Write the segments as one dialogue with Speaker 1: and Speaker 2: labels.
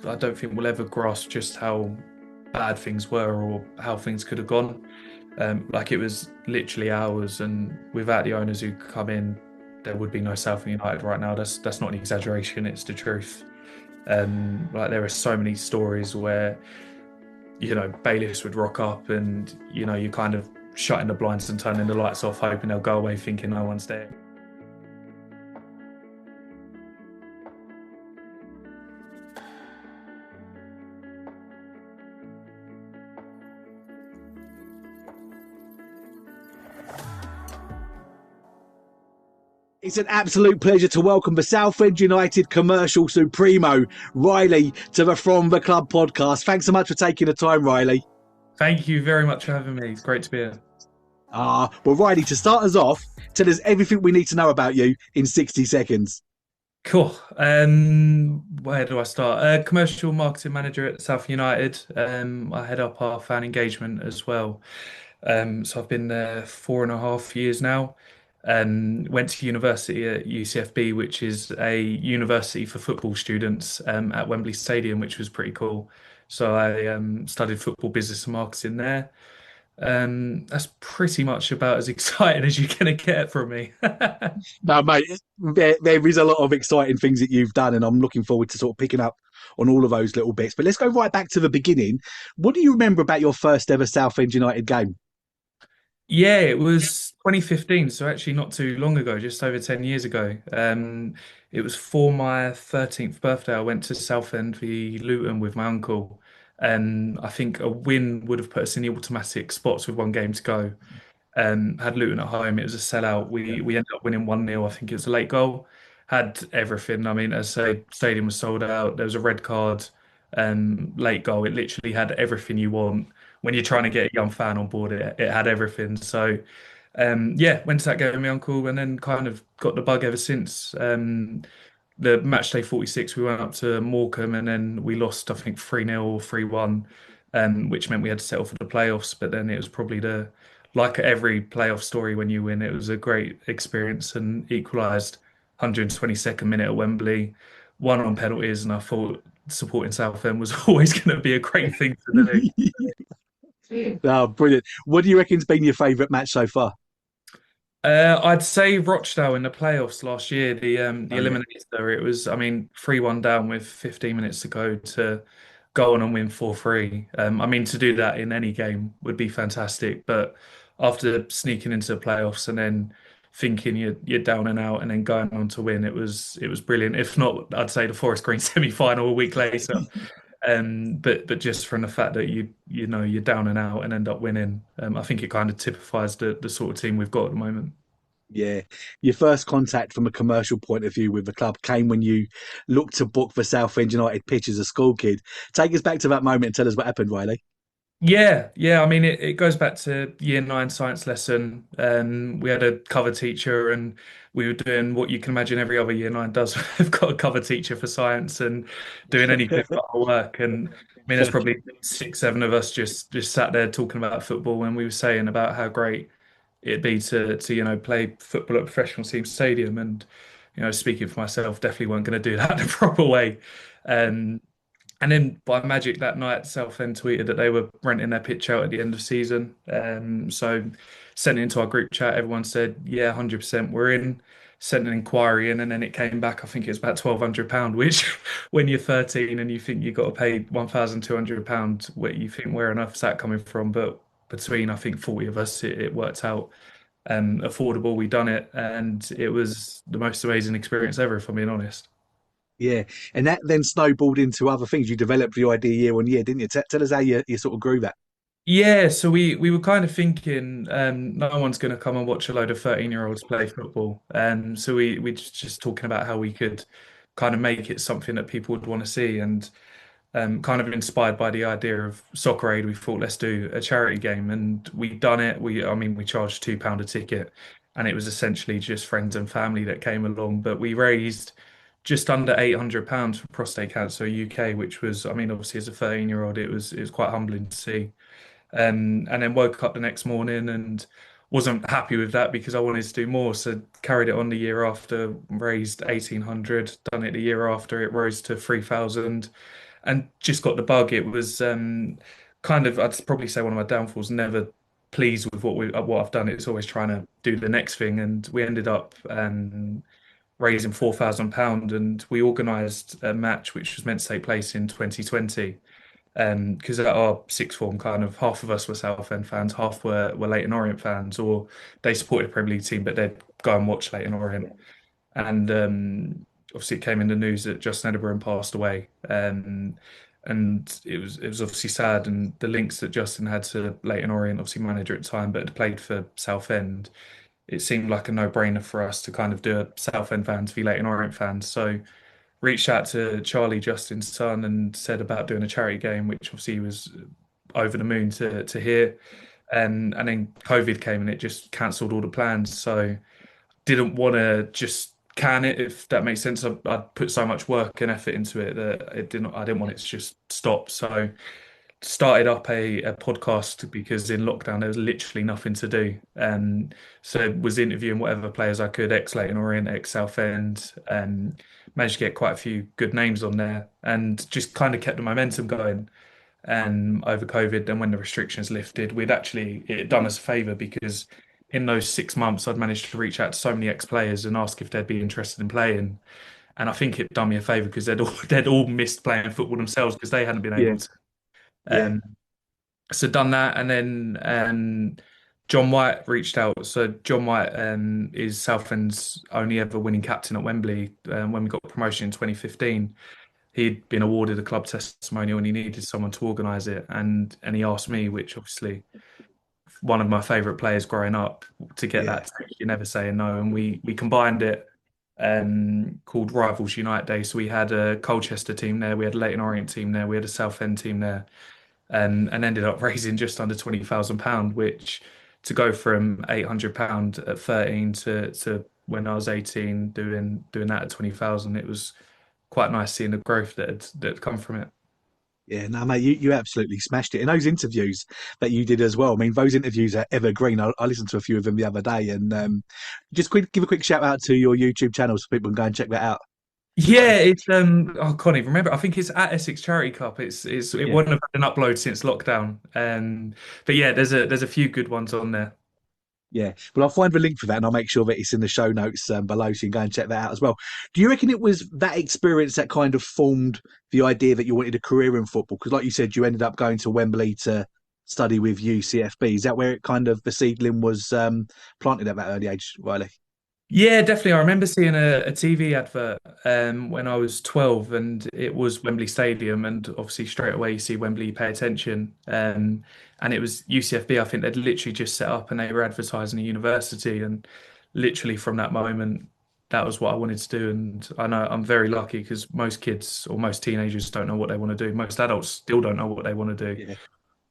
Speaker 1: I don't think we'll ever grasp just how bad things were or how things could have gone. Like it was literally hours, and without the owners who come in, there would be no Southend United right now. That's not an exaggeration; it's the truth. Like there are so many stories where bailiffs would rock up, and you kind of shutting the blinds and turning the lights off, hoping they'll go away, thinking no one's there.
Speaker 2: It's an absolute pleasure to welcome the Southend United commercial supremo, Rylee, to the From the Club podcast. Thanks so much for taking the time, Rylee.
Speaker 1: Thank you very much for having me. It's great to be here.
Speaker 2: Well, Rylee, to start us off, tell us everything we need to know about you in 60 seconds.
Speaker 1: Cool. Where do I start? Commercial marketing manager at South United. I head up our fan engagement as well. So I've been there 4.5 years now. Went to university at UCFB, which is a university for football students, at Wembley Stadium, which was pretty cool. So I studied football business and marketing there. That's pretty much about as exciting as you're gonna get from me.
Speaker 2: No, mate, there is a lot of exciting things that you've done, and I'm looking forward to sort of picking up on all of those little bits. But let's go right back to the beginning. What do you remember about your first ever Southend United game?
Speaker 1: Yeah, it was 2015, so actually not too long ago, just over 10 years ago. It was for my 13th birthday. I went to Southend v Luton with my uncle, and I think a win would have put us in the automatic spots with one game to go. Had Luton at home. It was a sellout. We ended up winning 1-0. I think it was a late goal. Had everything. I mean, as I say, stadium was sold out. There was a red card, late goal. It literally had everything you want. When you're trying to get a young fan on board, it had everything. So yeah, went to that game with my uncle and then kind of got the bug ever since. The match day 46, we went up to Morecambe and then we lost, I think, 3-0 or 3-1, which meant we had to settle for the playoffs. But then it was probably like every playoff story when you win, it was a great experience and equalised 122nd minute at Wembley, won on penalties, and I thought supporting Southend was always going to be a great thing to do.
Speaker 2: Oh, brilliant. What do you reckon's been your favourite match so far?
Speaker 1: I'd say Rochdale in the playoffs last year, the
Speaker 2: Oh, yeah.
Speaker 1: eliminator. It was, I mean, 3-1 down with 15 minutes to go to go on and win 4-3. I mean, to do that in any game would be fantastic, but after sneaking into the playoffs and then thinking you're down and out and then going on to win, it was brilliant. If not, I'd say the Forest Green semi-final a week later. But just from the fact that you're down and out and end up winning, I think it kind of typifies the sort of team we've got at the moment.
Speaker 2: Yeah. Your first contact from a commercial point of view with the club came when you looked to book for Southend United pitch as a school kid. Take us back to that moment and tell us what happened, Riley.
Speaker 1: Yeah, yeah. I mean, it goes back to year nine science lesson. We had a cover teacher, and we were doing what you can imagine every other year nine does. We've got a cover teacher for science and doing anything but our work. And I mean, there's probably six, seven of us just sat there talking about football, and we were saying about how great it'd be to play football at professional team stadium. And speaking for myself, definitely weren't going to do that in a proper way. Um, and then by magic that night, Southend tweeted that they were renting their pitch out at the end of season. So sent it into our group chat. Everyone said, yeah, 100% we're in. Sent an inquiry in, and then it came back. I think it was about £1,200, which when you're 13 and you think you've got to pay £1,200, where you think where on earth is that coming from? But between I think 40 of us, it worked out affordable. We done it, and it was the most amazing experience ever, if I'm being honest.
Speaker 2: Yeah. And that then snowballed into other things. You developed the idea year on year, didn't you? Tell us how you sort of grew that.
Speaker 1: Yeah, so we were kind of thinking no one's going to come and watch a load of 13-year-olds play football. So we just talking about how we could kind of make it something that people would want to see, and kind of inspired by the idea of Soccer Aid, we thought let's do a charity game, and we done it. I mean, we charged £2 a ticket, and it was essentially just friends and family that came along. But we raised just under £800 for prostate cancer UK, which was, I mean, obviously as a 13-year-old, it was quite humbling to see. And then woke up the next morning and wasn't happy with that because I wanted to do more. So carried it on the year after, raised 1,800, done it the year after, it rose to 3,000. and just got the bug. It was kind of, I'd probably say one of my downfalls. Never pleased with what I've done. It's always trying to do the next thing, and we ended up raising £4,000, and we organised a match which was meant to take place in 2020. Because at our sixth form, kind of half of us were Southend fans, half were Leyton Orient fans, or they supported a Premier League team, but they'd go and watch Leyton Orient. And obviously, it came in the news that Justin Edinburgh passed away. And it was obviously sad. And the links that Justin had to Leyton Orient, obviously manager at the time, but had played for Southend, it seemed like a no-brainer for us to kind of do a Southend fans v Leyton Orient fans. So reached out to Charlie, Justin's son, and said about doing a charity game, which obviously he was over the moon to hear. And then COVID came and it just cancelled all the plans. So didn't want to just can it, if that makes sense. I'd put so much work and effort into it that I didn't want it to just stop. So started up a podcast because in lockdown there was literally nothing to do. So was interviewing whatever players I could, ex Leyton Orient, ex Southend, and managed to get quite a few good names on there, and just kind of kept the momentum going. And over COVID, and when the restrictions lifted, it had done us a favour because in those 6 months I'd managed to reach out to so many ex-players and ask if they'd be interested in playing. And I think it done me a favour because they'd all missed playing football themselves because they hadn't been
Speaker 2: Yeah,
Speaker 1: able to.
Speaker 2: yeah,
Speaker 1: Um, so done that, and then John White reached out. So John White is Southend's only ever winning captain at Wembley when we got promotion in 2015. He'd been awarded a club testimonial and he needed someone to organise it, and he asked me, which obviously one of my favourite players growing up, to get
Speaker 2: yeah,
Speaker 1: that. You never say no, and we combined it called Rivals Unite Day. So we had a Colchester team there, we had a Leyton Orient team there, we had a Southend team there, and ended up raising just under £20,000, which to go from £800 at 13 to when I was 18 doing that at 20,000, it was quite nice seeing the growth that had come from it.
Speaker 2: yeah. No, mate, you absolutely smashed it. And those interviews that you did as well. I mean, those interviews are evergreen. I listened to a few of them the other day, and give a quick shout out to your YouTube channel so people can go and check that out.
Speaker 1: Yeah, it's I can't even remember. I think it's at Essex Charity Cup. It
Speaker 2: Yeah.
Speaker 1: wouldn't have been an upload since lockdown. But yeah, there's a few good ones on there.
Speaker 2: Yeah, well, I'll find the link for that and I'll make sure that it's in the show notes below so you can go and check that out as well. Do you reckon it was that experience that kind of formed the idea that you wanted a career in football? Because, like you said, you ended up going to Wembley to study with UCFB. Is that where it kind of the seedling was planted at that early age, Riley?
Speaker 1: Yeah, definitely. I remember seeing a TV advert when I was 12, and it was Wembley Stadium, and obviously straight away you see Wembley, you pay attention. And it was UCFB. I think they'd literally just set up and they were advertising a university, and literally from that moment, that was what I wanted to do. And I know I'm very lucky because most kids or most teenagers don't know what they want to do. Most adults still don't know what they want to do.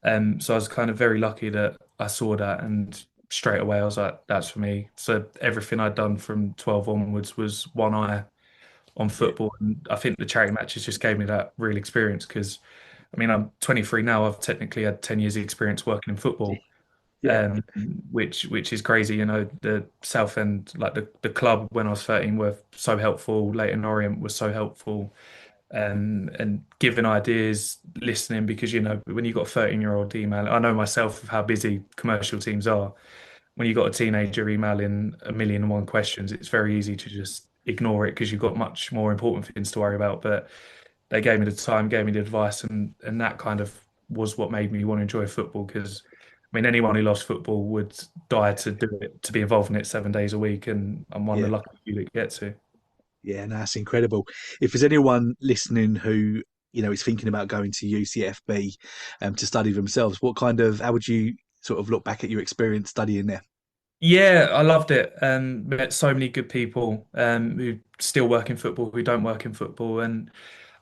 Speaker 2: Yeah,
Speaker 1: So I was kind of very lucky that I saw that, and straight away I was like, that's for me. So everything I'd done from 12 onwards was one eye on
Speaker 2: yeah,
Speaker 1: football. And I think the charity matches just gave me that real experience because, I mean, I'm 23 now. I've technically had 10 years experience working in football,
Speaker 2: yeah,
Speaker 1: um, which is crazy. You know, the Southend, like the club when I was 13 were so helpful. Leyton Orient was so helpful, and giving ideas, listening, because you know when you've got a 13-year-old email, I know myself of how busy commercial teams are. When you've got a teenager emailing a million and one questions, it's very easy to just ignore it because you've got much more important things to worry about. But they gave me the time, gave me the advice, and that kind of was what made me want to enjoy football. Because I mean, anyone who loves football would die to do it, to be involved in it 7 days a week, and I'm one of
Speaker 2: yeah.
Speaker 1: the lucky few that get to.
Speaker 2: Yeah, no, that's incredible. If there's anyone listening who, is thinking about going to UCFB to study themselves, how would you sort of look back at your experience studying there?
Speaker 1: Yeah, I loved it. Met so many good people who still work in football, who don't work in football, and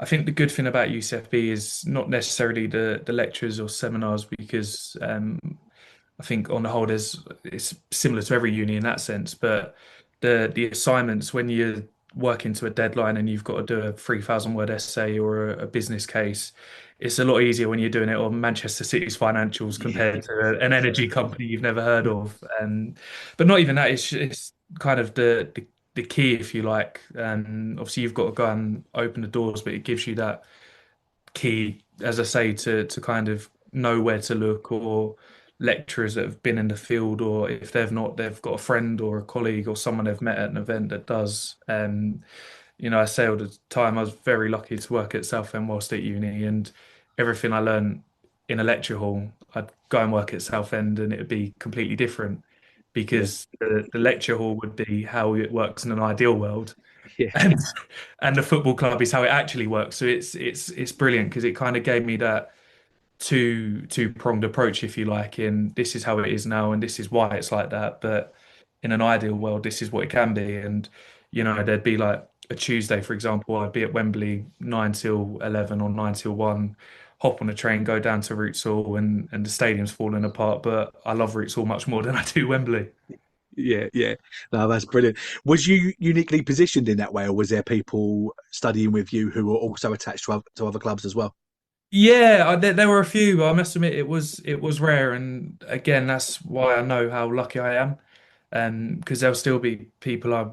Speaker 1: I think the good thing about UCFB is not necessarily the lectures or seminars, because I think on the whole it's similar to every uni in that sense, but the assignments when you're working to a deadline and you've got to do a 3,000 word essay or a business case, it's a lot easier when you're doing it on Manchester City's financials
Speaker 2: Yeah,
Speaker 1: compared to an energy company you've never heard of. But not even that, it's kind of the key, if you like. Obviously you've got to go and open the doors, but it gives you that key, as I say, to kind of know where to look, or lecturers that have been in the field, or if they've not, they've got a friend or a colleague or someone they've met at an event that does. I say all the time, I was very lucky to work at Southend whilst at uni, and everything I learned in a lecture hall, I'd go and work at Southend, and it would be completely different
Speaker 2: Yeah,
Speaker 1: because the lecture hall would be how it works in an ideal world,
Speaker 2: yeah,
Speaker 1: and and the football club is how it actually works. So it's brilliant because it kind of gave me that two-pronged approach, if you like, in this is how it is now and this is why it's like that. But in an ideal world, this is what it can be. And there'd be like a Tuesday, for example, I'd be at Wembley 9 till 11 or 9 till 1, hop on a train, go down to Rootsall, and the stadium's falling apart. But I love Rootsall much more than I do Wembley.
Speaker 2: yeah, yeah. No, that's brilliant. Was you uniquely positioned in that way, or was there people studying with you who were also attached to other clubs as well?
Speaker 1: Yeah, there were a few. I must admit, it was rare, and again, that's why I know how lucky I am. Because there'll still be people I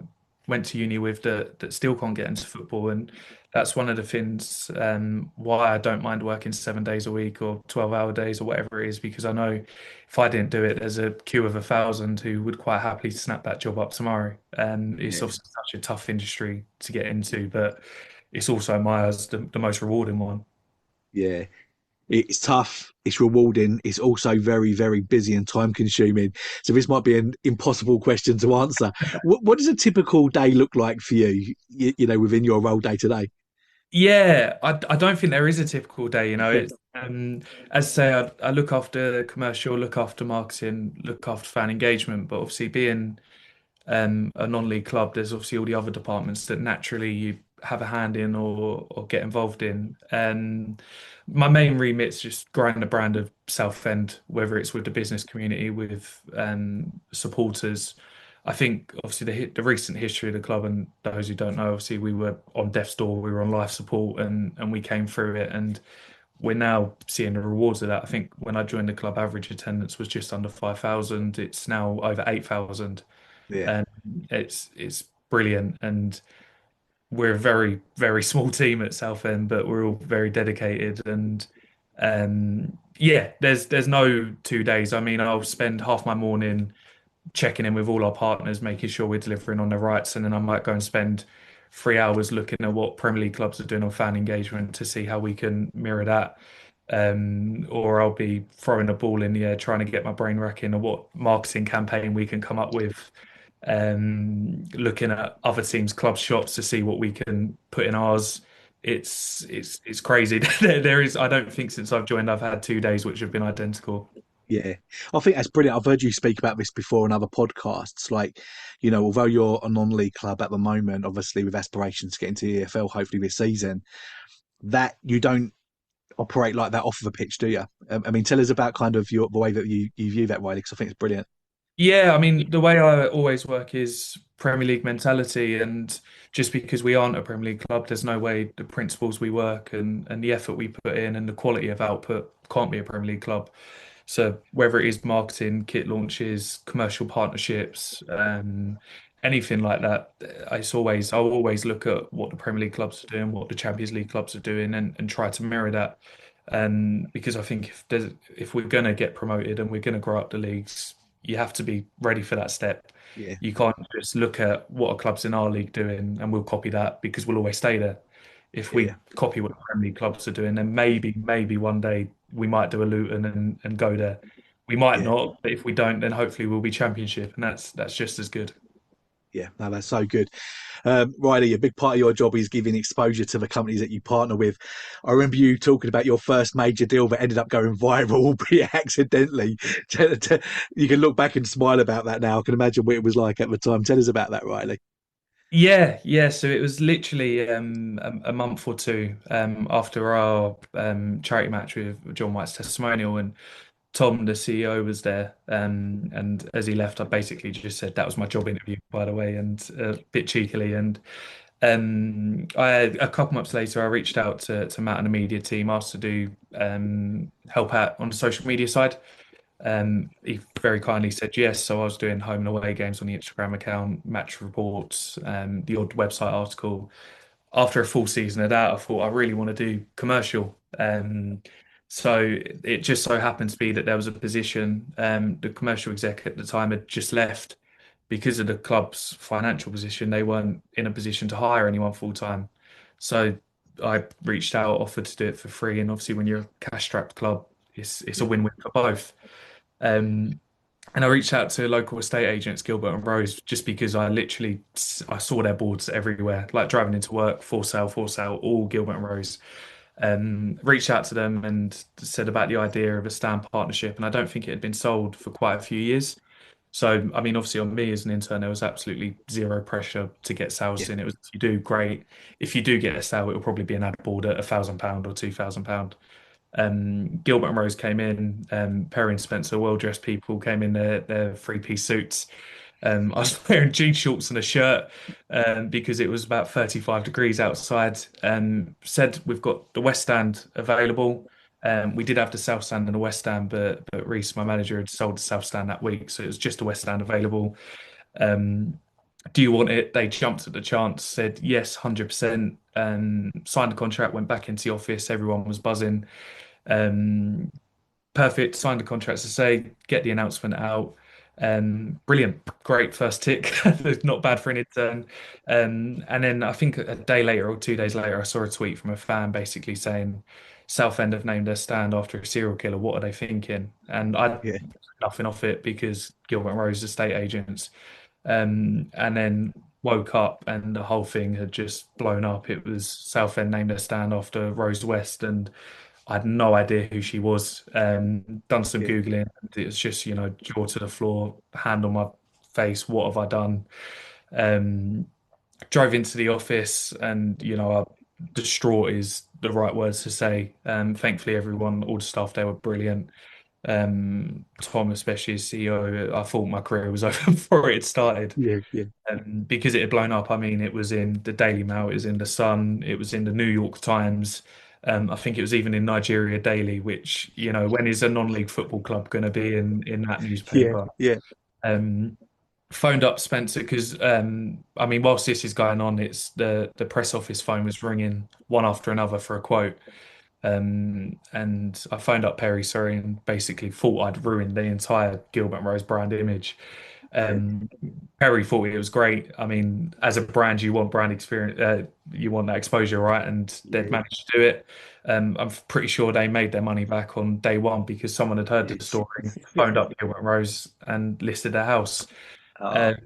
Speaker 1: went to uni with that still can't get into football, and that's one of the things why I don't mind working 7 days a week or 12-hour days or whatever it is, because I know if I didn't do it, there's a queue of 1,000 who would quite happily snap that job up tomorrow. And it's
Speaker 2: Yeah,
Speaker 1: obviously such a tough industry to get into, but it's also in my eyes the most rewarding one.
Speaker 2: yeah. It's tough, it's rewarding, it's also very, very busy and time consuming. So this might be an impossible question to answer. What does a typical day look like for within your role day to day?
Speaker 1: Yeah, I don't think there is a typical day, It's as I say, I look after commercial, look after marketing, look after fan engagement, but obviously being a non-league club, there's obviously all the other departments that naturally you have a hand in or get involved in. My main remit's just growing the brand of Southend, whether it's with the business community, with supporters. I think obviously the recent history of the club, and those who don't know, obviously we were on death's door, we were on life support, and we came through it, and we're now seeing the rewards of that. I think when I joined the club, average attendance was just under 5,000. It's now over 8,000,
Speaker 2: Yeah,
Speaker 1: and it's brilliant. And we're a very very small team at Southend, but we're all very dedicated. And yeah, there's no 2 days. I mean, I'll spend half my morning checking in with all our partners, making sure we're delivering on the rights, and then I might go and spend 3 hours looking at what Premier League clubs are doing on fan engagement to see how we can mirror that. Or I'll be throwing a ball in the air, trying to get my brain racking on what marketing campaign we can come up with. Looking at other teams' club shops to see what we can put in ours. It's crazy. There is, I don't think since I've joined, I've had 2 days which have been identical.
Speaker 2: yeah. I think that's brilliant. I've heard you speak about this before on other podcasts. Although you're a non-league club at the moment, obviously with aspirations to get into the EFL hopefully this season, that you don't operate like that off of a pitch, do you? I mean, tell us about kind of the way that you view that, Riley, because I think it's brilliant.
Speaker 1: Yeah, I mean, the way I always work is Premier League mentality, and just because we aren't a Premier League club, there's no way the principles we work and the effort we put in and the quality of output can't be a Premier League club. So whether it is marketing, kit launches, commercial partnerships, anything like that, I'll always look at what the Premier League clubs are doing, what the Champions League clubs are doing, and try to mirror that. Because I think if we're going to get promoted and we're going to grow up the leagues, you have to be ready for that step.
Speaker 2: Yeah,
Speaker 1: You can't just look at what are clubs in our league doing and we'll copy that because we'll always stay there. If
Speaker 2: yeah,
Speaker 1: we copy what the Premier League clubs are doing, then maybe one day we might do a Luton and go there. We might
Speaker 2: yeah.
Speaker 1: not, but if we don't, then hopefully we'll be Championship, and that's just as good.
Speaker 2: Yeah, no, that's so good. Riley, a big part of your job is giving exposure to the companies that you partner with. I remember you talking about your first major deal that ended up going viral, albeit accidentally. You can look back and smile about that now. I can imagine what it was like at the time. Tell us about that, Riley.
Speaker 1: Yeah, yeah. So it was literally a month or two after our charity match with John White's testimonial, and Tom, the CEO, was there. And as he left, I basically just said that was my job interview, by the way, and a bit cheekily. And a couple months later, I reached out to Matt and the media team, asked to do help out on the social media side. He very kindly said yes. So I was doing home and away games on the Instagram account, match reports, the odd website article. After a full season of that, I thought I really want to do commercial. Um, so it just so happened to be that there was a position, the commercial exec at the time had just left because of the club's financial position. They weren't in a position to hire anyone full time. So I reached out, offered to do it for free. And obviously, when you're a cash-strapped club, it's a
Speaker 2: Yeah,
Speaker 1: win-win for both. Um, and I reached out to local estate agents, Gilbert and Rose, just because I saw their boards everywhere, like driving into work, for sale, all Gilbert and Rose. Reached out to them and said about the idea of a stand partnership, and I don't think it had been sold for quite a few years. So, I mean, obviously on me as an intern, there was absolutely zero pressure to get
Speaker 2: yeah,
Speaker 1: sales in. It was, if you do, great. If you do get a sale, it will probably be an ad board at £1,000 or £2,000. Gilbert and Rose came in, Perry and Spencer, well-dressed people, came in their three-piece suits. I was wearing jean shorts and a shirt because it was about 35 degrees outside. Said we've got the West Stand available. We did have the South Stand and the West Stand, but Reese, my manager, had sold the South Stand that week, so it was just the West Stand available. Um, do you want it? They jumped at the chance, said yes, 100%. Signed the contract, went back into the office. Everyone was buzzing. Um, Perfect. Signed the contracts to say, get the announcement out. Brilliant. Great first tick. Not bad for an intern. And then I think a day later or 2 days later, I saw a tweet from a fan basically saying, Southend have named their stand after a serial killer. What are they thinking? And I
Speaker 2: yeah,
Speaker 1: nothing off it because Gilbert and Rose estate agents. And then woke up and the whole thing had just blown up. It was Southend named their stand after Rose West, and I had no idea who she was. Done some
Speaker 2: yeah,
Speaker 1: Googling, and it was just, jaw to the floor, hand on my face. What have I done? Um, Drove into the office, and distraught is the right words to say. Thankfully, everyone, all the staff there were brilliant. Tom, especially as CEO, I thought my career was over before it had started.
Speaker 2: yeah, yeah,
Speaker 1: Because it had blown up. I mean, it was in the Daily Mail, it was in the Sun, it was in the New York Times. I think it was even in Nigeria Daily, which, when is a non-league football club going to be in that
Speaker 2: yeah,
Speaker 1: newspaper?
Speaker 2: yeah,
Speaker 1: Um, Phoned up Spencer because I mean, whilst this is going on, it's the press office phone was ringing one after another for a quote. And I phoned up Perry, sorry, and basically thought I'd ruined the entire Gilbert and Rose brand image.
Speaker 2: yeah,
Speaker 1: Um, Perry thought it was great. I mean, as a brand, you want brand experience, you want that exposure, right? And they'd
Speaker 2: yeah,
Speaker 1: managed to do it. I'm pretty sure they made their money back on day one because someone had heard the story,
Speaker 2: yeah.
Speaker 1: phoned up Gilbert and Rose, and listed their house.
Speaker 2: Oh,
Speaker 1: Um,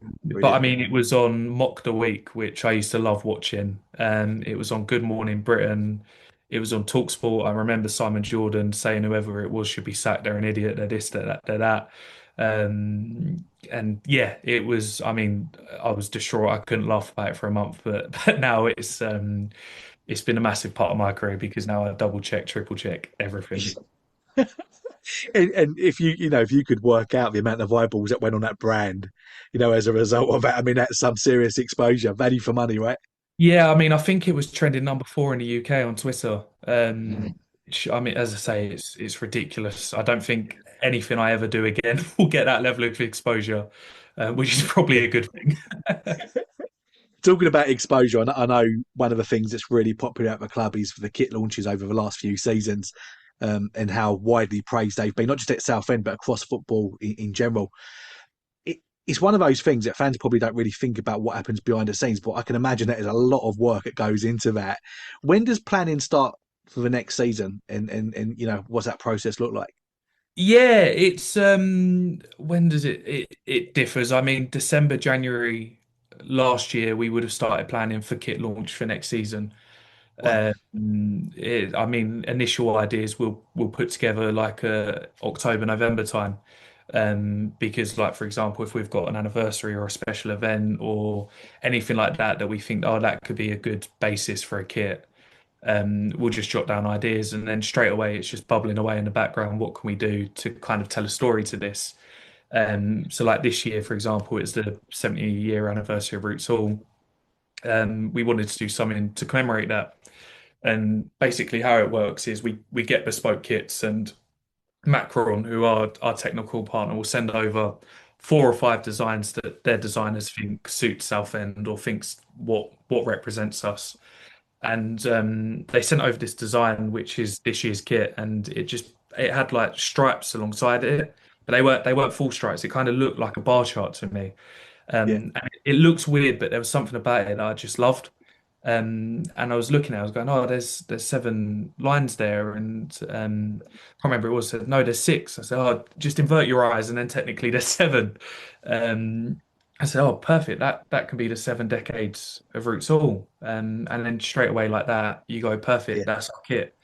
Speaker 1: but I
Speaker 2: brilliant.
Speaker 1: mean, it was on Mock the Week, which I used to love watching. It was on Good Morning Britain. It was on TalkSport. I remember Simon Jordan saying whoever it was should be sacked. They're an idiot. They're this, they're that, they're that. And yeah, it was. I mean, I was distraught. I couldn't laugh about it for a month, but now it's been a massive part of my career because now I double check, triple check everything.
Speaker 2: And if if you could work out the amount of eyeballs that went on that brand, as a result of that, I mean, that's some serious exposure, value for money, right?
Speaker 1: Yeah, I mean, I think it was trending number 4 in the UK on Twitter.
Speaker 2: Mm.
Speaker 1: I mean, as I say, it's ridiculous. I don't think anything I ever do again will get that level of exposure, which is probably
Speaker 2: Yeah.
Speaker 1: a good thing.
Speaker 2: Talking about exposure, I know one of the things that's really popular at the club is for the kit launches over the last few seasons, and how widely praised they've been, not just at Southend, but across football in general. It's one of those things that fans probably don't really think about what happens behind the scenes, but I can imagine that there's a lot of work that goes into that. When does planning start for the next season, and what's that process look like?
Speaker 1: Yeah, it's when does it differs. I mean, December, January last year, we would have started planning for kit launch for next season.
Speaker 2: Wow.
Speaker 1: I mean, initial ideas we'll put together like October, November time. Because like for example, if we've got an anniversary or a special event or anything like that that we think, oh, that could be a good basis for a kit, we'll just jot down ideas and then straight away it's just bubbling away in the background. What can we do to kind of tell a story to this? So like this year, for example, it's the 70-year anniversary of Roots Hall. We wanted to do something to commemorate that. And basically, how it works is we get bespoke kits, and Macron, who are our technical partner, will send over 4 or 5 designs that their designers think suit Southend or thinks what represents us. and they sent over this design, which is this year's kit, and it had like stripes alongside it, but they weren't full stripes. It kind of looked like a bar chart to me.
Speaker 2: Yeah,
Speaker 1: And it looks weird, but there was something about it that I just loved. And I was looking at it, I was going, oh, there's seven lines there, and I can't remember it was said, no, there's six. I said, oh, just invert your eyes, and then technically there's seven. Um, I said, oh, perfect. That can be the 7 decades of Roots Hall. And then straight away like that, you go,
Speaker 2: yeah,
Speaker 1: perfect. That's our kit.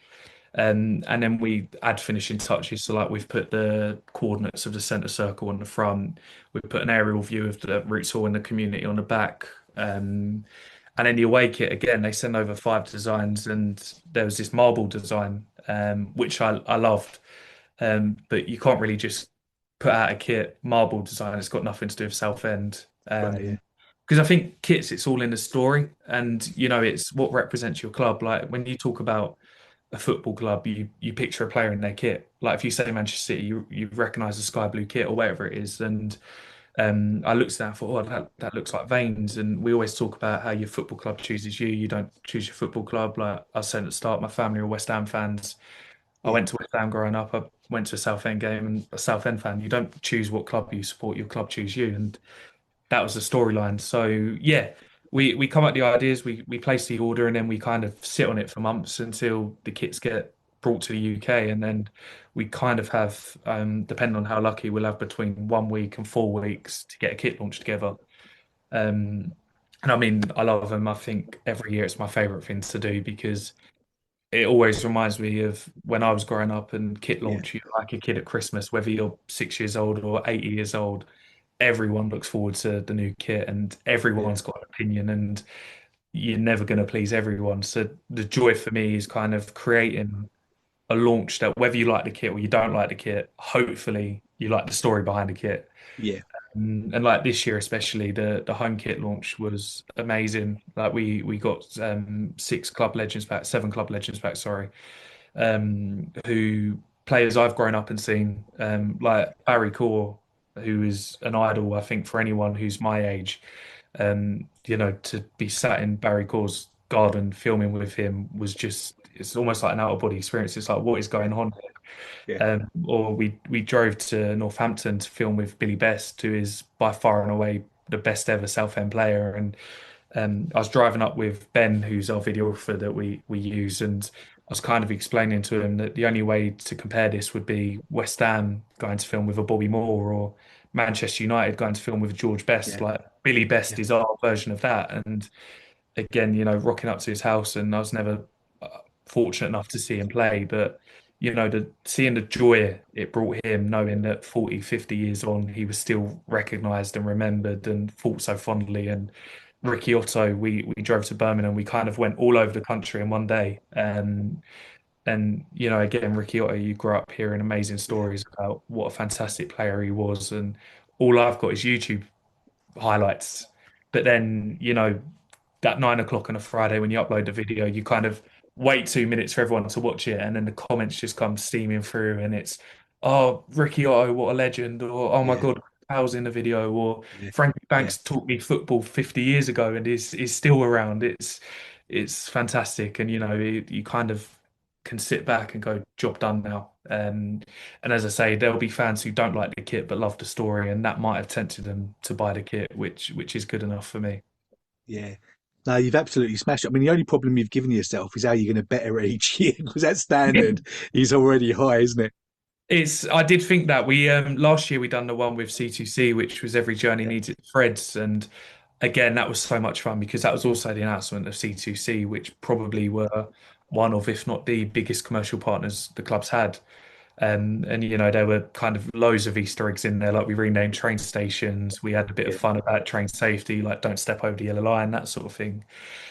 Speaker 1: And then we add finishing touches. So like we've put the coordinates of the centre circle on the front. We put an aerial view of the Roots Hall and the community on the back. And then the away kit again, they send over five designs, and there was this marble design, which I loved. But you can't really just put out a kit marble design. It's got nothing to do with Southend.
Speaker 2: right, yeah,
Speaker 1: Because I think kits, it's all in the story, and it's what represents your club. Like when you talk about a football club, you picture a player in their kit. Like if you say Manchester City, you recognise the sky blue kit or whatever it is. And I looked at that and thought, oh, that looks like veins. And we always talk about how your football club chooses you. You don't choose your football club. Like I said at the start, my family are West Ham fans. I
Speaker 2: yeah,
Speaker 1: went to West Ham growing up. I went to a Southend game and a Southend fan. You don't choose what club you support. Your club choose you. And that was the storyline. So yeah, we come up with the ideas, we place the order, and then we kind of sit on it for months until the kits get brought to the UK, and then we kind of have, depending on how lucky, we'll have between 1 week and 4 weeks to get a kit launch together. Um, and I mean, I love them. I think every year it's my favorite thing to do because it always reminds me of when I was growing up and kit
Speaker 2: yeah,
Speaker 1: launch. You're like a kid at Christmas, whether you're 6 years old or 80 years old, everyone looks forward to the new kit and
Speaker 2: yeah,
Speaker 1: everyone's got an opinion and you're never going to please everyone. So the joy for me is kind of creating a launch that whether you like the kit or you don't like the kit, hopefully you like the story behind the kit.
Speaker 2: yeah,
Speaker 1: And like this year especially, the home kit launch was amazing. Like we got six club legends back, seven club legends back, sorry, who players I've grown up and seen, like Barry Core, who is an idol, I think, for anyone who's my age. To be sat in Barry Core's garden filming with him was just, it's almost like an out of body experience. It's like, what is going on here?
Speaker 2: yeah,
Speaker 1: Or we drove to Northampton to film with Billy Best, who is by far and away the best ever Southend player. And I was driving up with Ben, who's our videographer that we use, and I was kind of explaining to him that the only way to compare this would be West Ham going to film with a Bobby Moore or Manchester United going to film with George Best.
Speaker 2: yeah,
Speaker 1: Like Billy Best
Speaker 2: yeah,
Speaker 1: is our version of that. And again, rocking up to his house, and I was never fortunate enough to see him play, but seeing the joy it brought him, knowing that 40, 50 years on, he was still recognised and remembered and thought so fondly. And Ricky Otto, we drove to Birmingham, we kind of went all over the country in one day. And again, Ricky Otto, you grew up hearing amazing
Speaker 2: yeah,
Speaker 1: stories about what a fantastic player he was, and all I've got is YouTube highlights. But then, that 9 o'clock on a Friday when you upload the video, you kind of wait 2 minutes for everyone to watch it, and then the comments just come steaming through, and it's, oh, Ricky Otto, what a legend, or oh my
Speaker 2: yeah,
Speaker 1: God, Pal's in the video, or
Speaker 2: yeah,
Speaker 1: Frankie
Speaker 2: yeah,
Speaker 1: Banks taught me football 50 years ago and is still around. It's fantastic, and you kind of can sit back and go, job done now. And as I say, there'll be fans who don't like the kit but love the story, and that might have tempted them to buy the kit, which is good enough for me.
Speaker 2: yeah. No, you've absolutely smashed it. I mean, the only problem you've given yourself is how you're going to better it each year because that standard is already high, isn't it?
Speaker 1: I did think that we last year we done the one with C2C, which was every journey
Speaker 2: Yeah,
Speaker 1: needs its threads, and again that was so much fun because that was also the announcement of C2C, which probably were one of, if not the biggest commercial partners the club's had. And there were kind of loads of Easter eggs in there, like we renamed train stations, we had a bit of
Speaker 2: yeah,
Speaker 1: fun about train safety, like don't step over the yellow line, that sort of thing.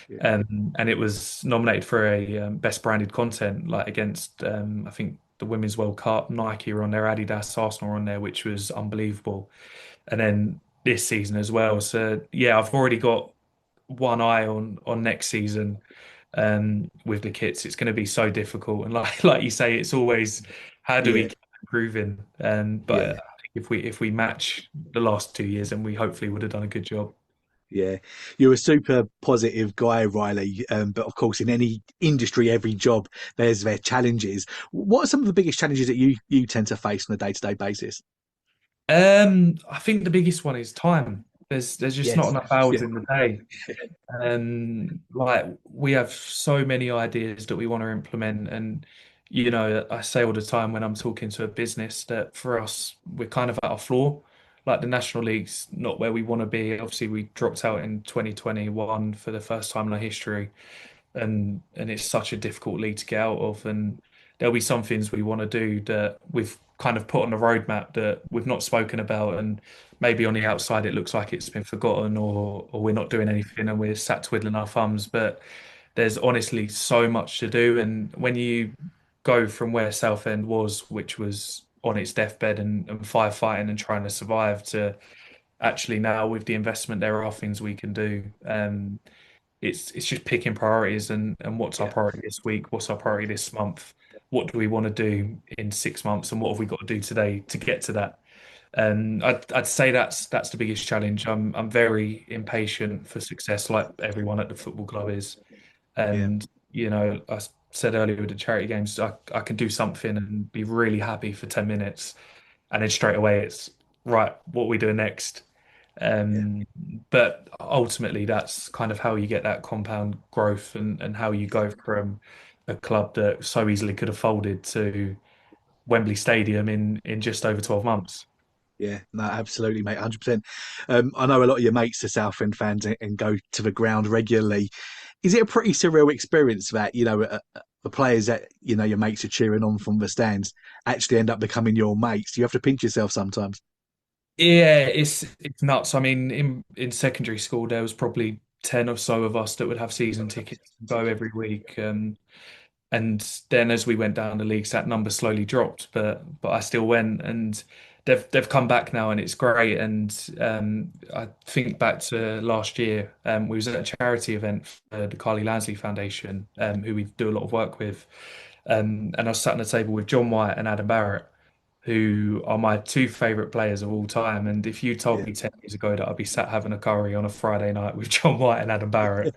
Speaker 2: yeah,
Speaker 1: And it was nominated for a best branded content, like against I think the Women's World Cup. Nike were on there, Adidas, Arsenal were on there, which was unbelievable. And then this season as well. So yeah, I've already got one eye on next season. With the kits, it's going to be so difficult, and like you say, it's always how do we
Speaker 2: yeah,
Speaker 1: keep improving? But
Speaker 2: yeah.
Speaker 1: I think if we match the last 2 years, then we hopefully would have done a good job.
Speaker 2: Yeah, you're a super positive guy, Riley. But of course, in any industry, every job, there's their challenges. What are some of the biggest challenges that you tend to face on a day-to-day basis?
Speaker 1: I think the biggest one is time. There's just not
Speaker 2: Yes.
Speaker 1: enough hours
Speaker 2: Yeah.
Speaker 1: in the day. Like we have so many ideas that we want to implement, and I say all the time when I'm talking to a business that for us, we're kind of at our floor. Like the National League's not where we want to be. Obviously, we dropped out in 2021 for the first time in our history, and it's such a difficult league to get out of. And there'll be some things we want to do that we've kind of put on the roadmap that we've not spoken about, and maybe on the outside it looks like it's been forgotten or we're not doing anything and we're sat twiddling our thumbs. But there's honestly so much to do, and when you go from where Southend was, which was on its deathbed and firefighting and trying to survive, to actually now with the investment there are things we can do. It's just picking priorities and what's our
Speaker 2: Yeah.
Speaker 1: priority this week, what's our priority this month, what do we want to do in 6 months, and what have we got to do today to get to that. And I'd say that's the biggest challenge. I'm very impatient for success, like everyone at the football club is.
Speaker 2: Yeah.
Speaker 1: And I said earlier with the charity games, I can do something and be really happy for 10 minutes, and then straight away it's right, what we do next.
Speaker 2: Yeah.
Speaker 1: Um, but ultimately, that's kind of how you get that compound growth, and how you go from a club that so easily could have folded to Wembley Stadium in just over 12 months.
Speaker 2: Yeah, no, absolutely, mate, 100%. I know a lot of your mates are Southend fans and go to the ground regularly. Is it a pretty surreal experience that the players that your mates are cheering on from the stands actually end up becoming your mates? You have to pinch yourself sometimes.
Speaker 1: Yeah, it's nuts. I mean, in secondary school, there was probably 10 or so of us that would have season tickets and go every week. And then as we went down the leagues, that number slowly dropped, but I still went, and they've come back now, and it's great. And I think back to last year, we was at a charity event for the Carly Lansley Foundation, who we do a lot of work with, and I was sat on a table with John White and Adam Barrett, who are my two favorite players of all time. And if you told
Speaker 2: Yeah,
Speaker 1: me 10 years ago that I'd be sat having a curry on a Friday night with John White and Adam Barrett,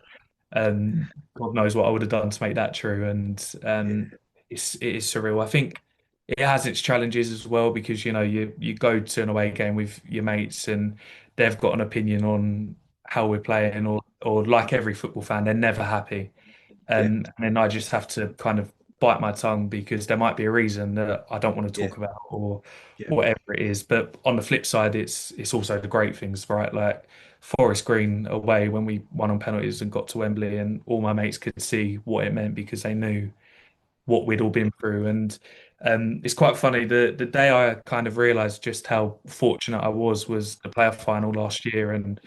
Speaker 1: God knows what I would have done to make that true. And
Speaker 2: yeah,
Speaker 1: it is surreal. I think it has its challenges as well, because you go to an away game with your mates and they've got an opinion on how we're playing, or like every football fan, they're never happy.
Speaker 2: yeah,
Speaker 1: And then I just have to kind of bite my tongue because there might be a reason that I don't want to
Speaker 2: yeah,
Speaker 1: talk about, or
Speaker 2: yeah,
Speaker 1: whatever it is. But on the flip side, it's also the great things, right? Like Forest Green away when we won on penalties and got to Wembley, and all my mates could see what it meant because they knew what we'd all been through. And it's quite funny. The day I kind of realised just how fortunate I was the playoff final last year, and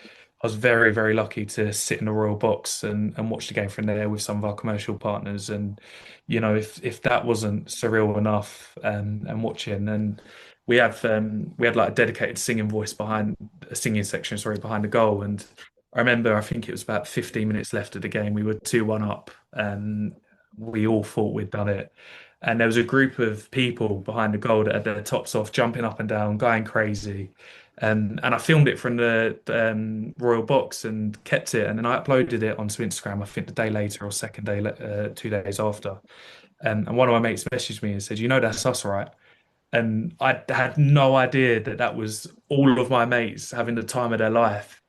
Speaker 1: I was very, very lucky to sit in the Royal Box and watch the game from there with some of our commercial partners. And if that wasn't surreal enough, and watching, and we had like a dedicated singing voice behind a singing section, sorry, behind the goal. And I remember, I think it was about 15 minutes left of the game. We were 2-1 up, and we all thought we'd done it. And there was a group of people behind the goal that had their tops off, jumping up and down, going crazy. And I filmed it from the Royal Box and kept it. And then I uploaded it onto Instagram, I think the day later or second day, 2 days after. And one of my mates messaged me and said, that's us, right? And I had no idea that that was all of my mates having the time of their life,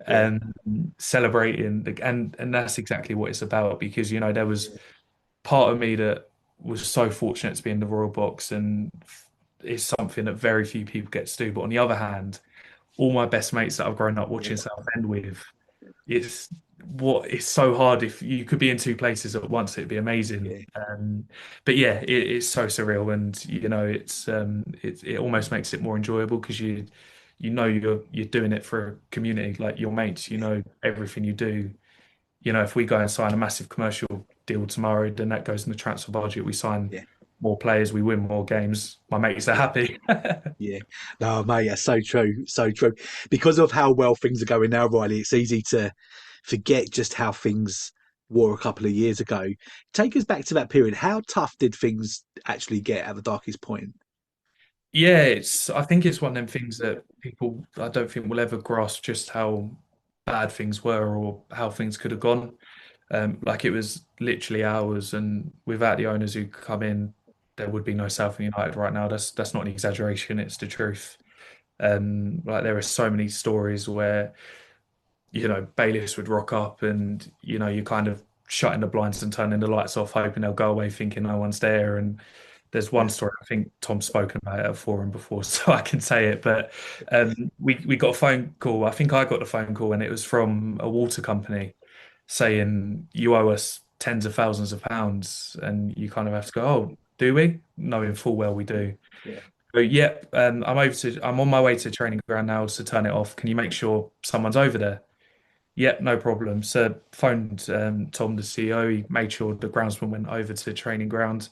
Speaker 2: yeah,
Speaker 1: and celebrating. And that's exactly what it's about, because, there was part of me that was so fortunate to be in the Royal Box, and it's something that very few people get to do. But on the other hand, all my best mates that I've grown up watching Southend with, it's it's so hard. If you could be in two places at once, it'd be amazing.
Speaker 2: yeah,
Speaker 1: But yeah, it's so surreal, and it almost makes it more enjoyable because you're doing it for a community, like your mates. Everything you do. If we go and sign a massive commercial deal tomorrow, then that goes in the transfer budget. We sign
Speaker 2: yeah,
Speaker 1: more players, we win more games. My mates are
Speaker 2: yeah.
Speaker 1: happy.
Speaker 2: Yeah, no, mate, that's so true, so true. Because of how well things are going now, Riley, it's easy to forget just how things were a couple of years ago. Take us back to that period. How tough did things actually get at the darkest point?
Speaker 1: Yeah, I think it's one of them things that people, I don't think, will ever grasp just how bad things were or how things could have gone. Like it was literally hours, and without the owners who come in, there would be no Southend United right now. That's not an exaggeration, it's the truth. Like there are so many stories where, bailiffs would rock up and, you're kind of shutting the blinds and turning the lights off, hoping they'll go away thinking no one's there. And there's one
Speaker 2: Yeah.
Speaker 1: story, I think Tom's spoken about it at a forum before, so I can say it. But we got a phone call. I think I got the phone call, and it was from a water company saying, you owe us tens of thousands of pounds. And you kind of have to go, oh, do we? Knowing full well we do.
Speaker 2: Yeah.
Speaker 1: But yep, I'm on my way to training ground now to turn it off. Can you make sure someone's over there? Yep, no problem. So phoned Tom, the CEO. He made sure the groundsman went over to the training ground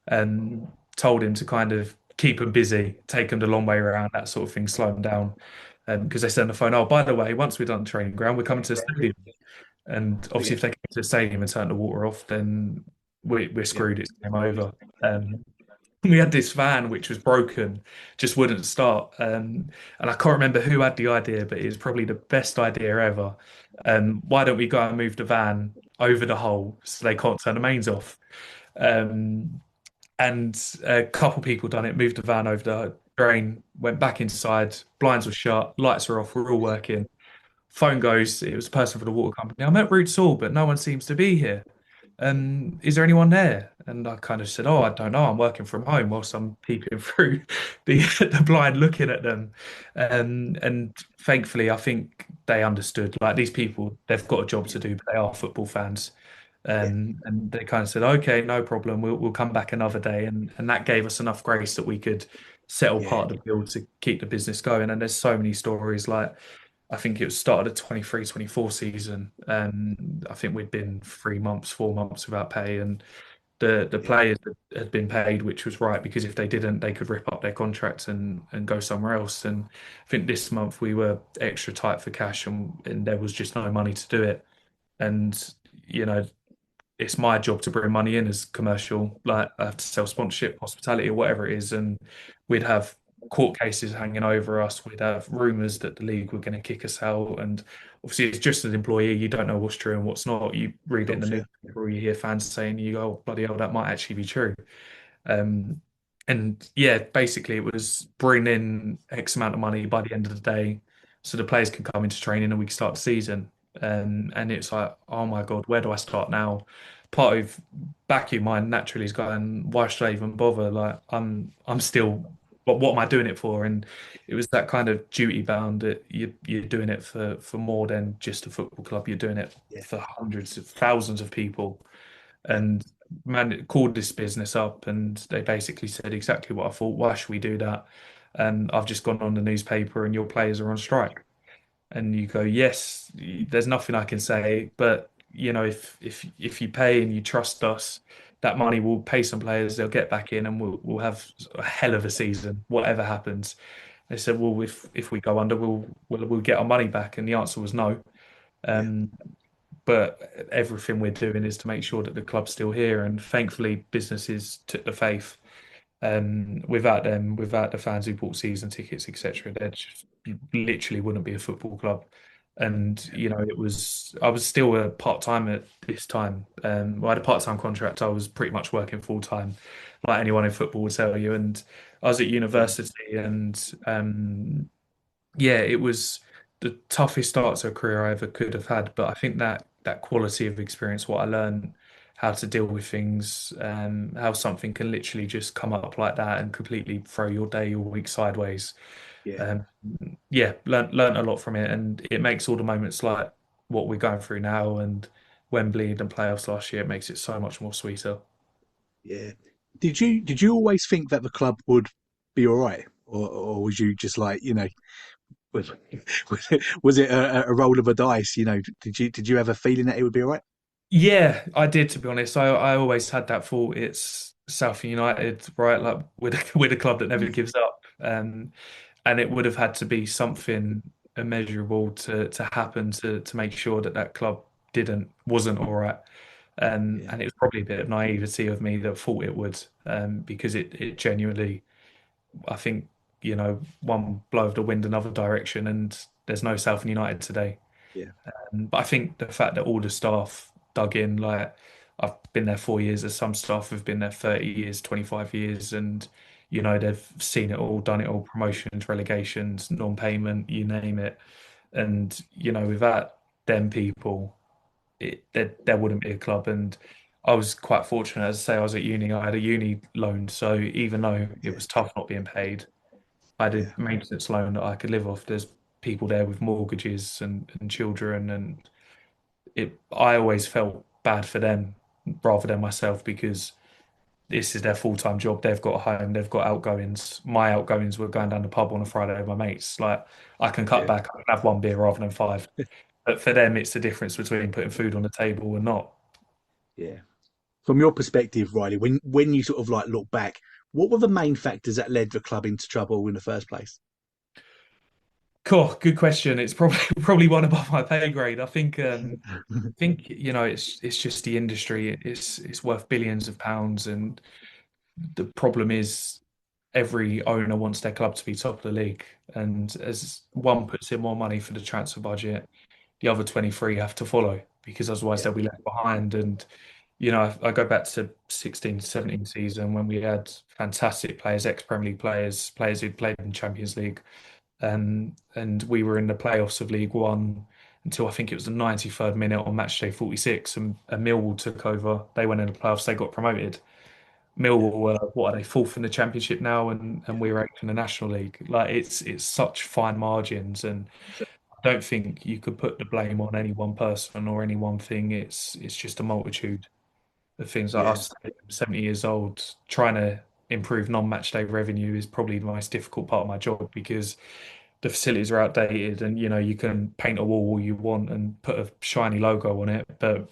Speaker 1: and told him to kind of keep him busy, take him the long way around, that sort of thing, slow him down. Because they said on the phone, oh, by the way, once we're done the training ground, we're coming to the stadium. And
Speaker 2: Oh,
Speaker 1: obviously,
Speaker 2: yeah.
Speaker 1: if they came to the stadium and turned the water off, then we're
Speaker 2: Yeah.
Speaker 1: screwed. It's game over. We had this van which was broken, just wouldn't start. And I can't remember who had the idea, but it was probably the best idea ever. Why don't we go and move the van over the hole so they can't turn the mains off? Um, and a couple people done it, moved the van over the drain, went back inside, blinds were shut, lights are off, we're all working. Phone goes, it was a person for the water company. I'm at Roots Hall, but no one seems to be here. Is there anyone there? And I kind of said, oh, I don't know. I'm working from home whilst I'm peeping through the the blind looking at them. And thankfully, I think they understood. Like these people, they've got a job to do, but they are football fans.
Speaker 2: Yeah.
Speaker 1: And they kind of said, okay, no problem. We'll come back another day. And that gave us enough grace that we could settle
Speaker 2: Yeah.
Speaker 1: part of the bill to keep the business going. And there's so many stories like I think it was started the 23-24 season. I think we'd been 3 months, 4 months without pay, and the
Speaker 2: Yeah.
Speaker 1: players had been paid, which was right because if they didn't, they could rip up their contracts and go somewhere else. And I think this month we were extra tight for cash, and there was just no money to do it. And you know, it's my job to bring money in as commercial. Like I have to sell sponsorship, hospitality, or whatever it is, and we'd have court cases hanging over us. We'd have rumours that the league were going to kick us out, and obviously, it's just an employee. You don't know what's true and what's not. You
Speaker 2: Of
Speaker 1: read it in the
Speaker 2: course. Yeah.
Speaker 1: newspaper, or you hear fans saying, "You go, oh, bloody hell, that might actually be true." Um, and yeah, basically, it was bring in X amount of money by the end of the day, so the players can come into training and we can start the season. And it's like, oh my God, where do I start now? Part of back in mind naturally is going, why should I even bother? Like I'm still, what am I doing it for? And it was that kind of duty bound that you're doing it for more than just a football club. You're doing it
Speaker 2: Yeah.
Speaker 1: for hundreds of thousands of people.
Speaker 2: Yeah.
Speaker 1: And man called this business up and they basically said exactly what I thought. Why should we do that? And I've just gone on the newspaper and your players are on strike. And you go, yes, there's nothing I can say, but if you pay and you trust us, that money will pay some players, they'll get back in and we'll have a hell of a season, whatever happens. They said, well, if we go under, we'll get our money back. And the answer was no.
Speaker 2: Yeah.
Speaker 1: Um, but everything we're doing is to make sure that the club's still here. And thankfully, businesses took the faith. Without them, without the fans who bought season tickets, etc., there just literally wouldn't be a football club. And I was still a part time at this time. I had a part time contract. I was pretty much working full time, like anyone in football would tell you. And I was at
Speaker 2: Yeah.
Speaker 1: university, and yeah, it was the toughest start to a career I ever could have had. But I think that quality of experience, what I learned, how to deal with things, how something can literally just come up like that and completely throw your day, your week sideways.
Speaker 2: Yeah.
Speaker 1: Um, yeah, learned a lot from it, and it makes all the moments like what we're going through now and Wembley and playoffs last year. It makes it so much more sweeter.
Speaker 2: Yeah. Did you always think that the club would be all right, or was you just like, was, was it a roll of a dice? Did you ever feeling that it would be all right?
Speaker 1: Yeah, I did, to be honest. I always had that thought. It's Southend United, right? Like with a club that never gives up. And it would have had to be something immeasurable to happen to make sure that club wasn't all right.
Speaker 2: Yeah.
Speaker 1: And it was probably a bit of naivety of me that thought it would, because it genuinely, I think, one blow of the wind another direction, and there's no Southend United today.
Speaker 2: Yeah,
Speaker 1: But I think the fact that all the staff dug in, like I've been there 4 years, there's some staff who've been there 30 years, 25 years, and they've seen it all, done it all, promotions, relegations, non-payment, you name it. And without them people, there wouldn't be a club. And I was quite fortunate, as I say, I was at uni. I had a uni loan, so even though it
Speaker 2: yeah,
Speaker 1: was tough not being paid, I had a
Speaker 2: yeah,
Speaker 1: maintenance loan that I could live off. There's people there with mortgages and children, and I always felt bad for them rather than myself because this is their full-time job. They've got a home, they've got outgoings. My outgoings were going down the pub on a Friday with my mates. Like I can cut
Speaker 2: yeah,
Speaker 1: back, I can have one beer rather than five. But for them, it's the difference between putting food on the table and not.
Speaker 2: yeah. From your perspective, Riley, when you sort of like look back, what were the main factors that led the club into trouble in the first place?
Speaker 1: Cool, good question. It's probably probably one above my pay grade. I think it's just the industry. It's worth billions of pounds, and the problem is every owner wants their club to be top of the league. And as one puts in more money for the transfer budget, the other 23 have to follow because otherwise
Speaker 2: Yeah,
Speaker 1: they'll be left behind. And I go back to 16, 17 season when we had fantastic players, ex-Premier League players, players who'd played in Champions League. And we were in the playoffs of League One until I think it was the 93rd minute on match day 46, and Millwall took over. They went in the playoffs, they got promoted.
Speaker 2: yeah,
Speaker 1: Millwall were, what are they, fourth in the Championship now, and
Speaker 2: yeah,
Speaker 1: we were eighth in the National League. Like it's such fine margins, and I don't think you could put the blame on any one person or any one thing. It's just a multitude of things. Like
Speaker 2: yeah,
Speaker 1: us, 70 years old, trying to improve non-match day revenue is probably the most difficult part of my job because the facilities are outdated, and you can paint a wall all you want and put a shiny logo on it, but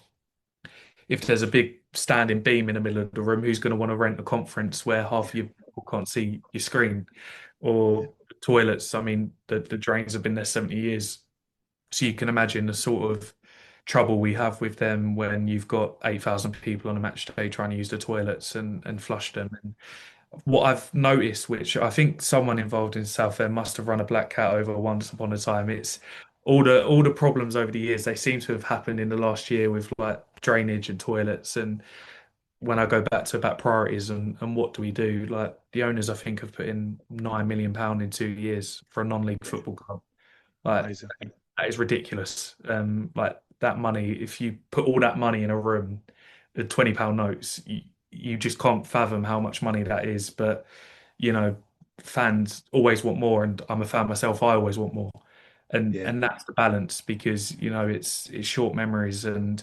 Speaker 1: if there's a big standing beam in the middle of the room, who's going to want to rent a conference where half of
Speaker 2: yeah,
Speaker 1: your people can't see your screen? Or toilets, I mean, the drains have been there 70 years. So you can imagine the sort of trouble we have with them when you've got 8,000 people on a match day trying to use the toilets and flush them. And what I've noticed, which I think someone involved in Southend must have run a black cat over once upon a time, it's all the problems over the years, they seem to have happened in the last year with like drainage and toilets. And when I go back to about priorities and what do we do, like the owners I think have put in £9 million in 2 years for a non-league
Speaker 2: yeah.
Speaker 1: football club. Like
Speaker 2: Amazing.
Speaker 1: that is ridiculous. Like that money, if you put all that money in a room, the £20 notes, you just can't fathom how much money that is. But you know, fans always want more, and I'm a fan myself. I always want more, and
Speaker 2: Yeah,
Speaker 1: and that's the balance because it's short memories, and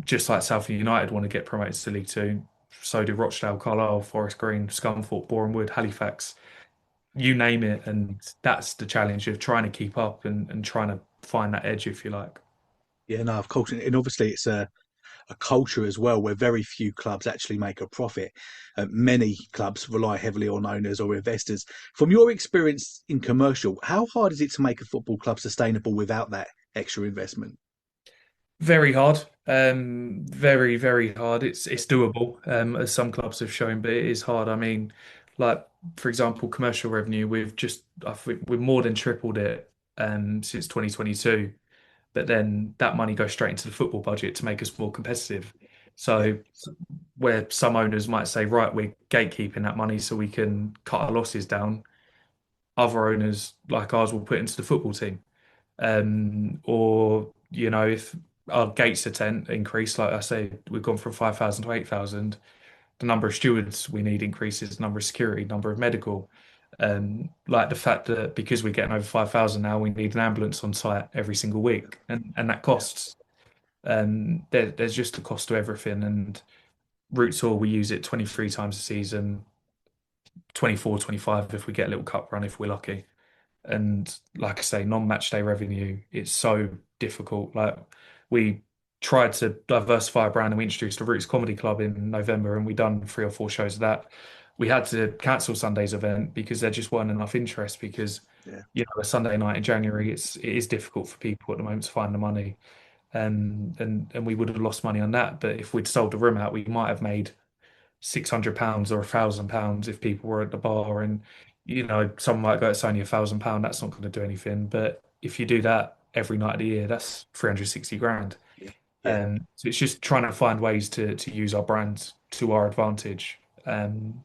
Speaker 1: just like Southend United want to get promoted to League Two, so do Rochdale, Carlisle, Forest Green, Scunthorpe, Boreham Wood, Halifax, you name it, and that's the challenge of trying to keep up and trying to find that edge, if you like.
Speaker 2: yeah. No, of course, and obviously it's a culture as well where very few clubs actually make a profit. Many clubs rely heavily on owners or investors. From your experience in commercial, how hard is it to make a football club sustainable without that extra investment?
Speaker 1: Very hard. Very, very hard. It's doable, as some clubs have shown, but it is hard. I mean, like for example, commercial revenue, I think we've more than tripled it since 2022. But then that money goes straight into the football budget to make us more competitive.
Speaker 2: Yeah,
Speaker 1: So where some owners might say, right, we're gatekeeping that money so we can cut our losses down, other owners like ours will put it into the football team. Or if our gates are 10 increase, like I say, we've gone from 5,000 to 8,000. The number of stewards we need increases, number of security, number of medical. Like the fact that because we're getting over 5,000 now, we need an ambulance on site every single week, and that
Speaker 2: yeah,
Speaker 1: costs. There's just a cost to everything. And Route Tour, we use it 23 times a season, 24, 25 if we get a little cup run if we're lucky. And like I say, non-match day revenue, it's so difficult. Like we tried to diversify our brand and we introduced a Roots Comedy Club in November and we done 3 or 4 shows of that. We had to cancel Sunday's event because there just weren't enough interest because
Speaker 2: yeah,
Speaker 1: a Sunday night in January, it is difficult for people at the moment to find the money. And we would have lost money on that. But if we'd sold the room out, we might have made £600 or £1,000 if people were at the bar. And some might go, it's only £1,000, that's not going to do anything. But if you do that every night of the year. That's 360 grand.
Speaker 2: Yeah. Yeah.
Speaker 1: So it's just trying to find ways to use our brand to our advantage. Um,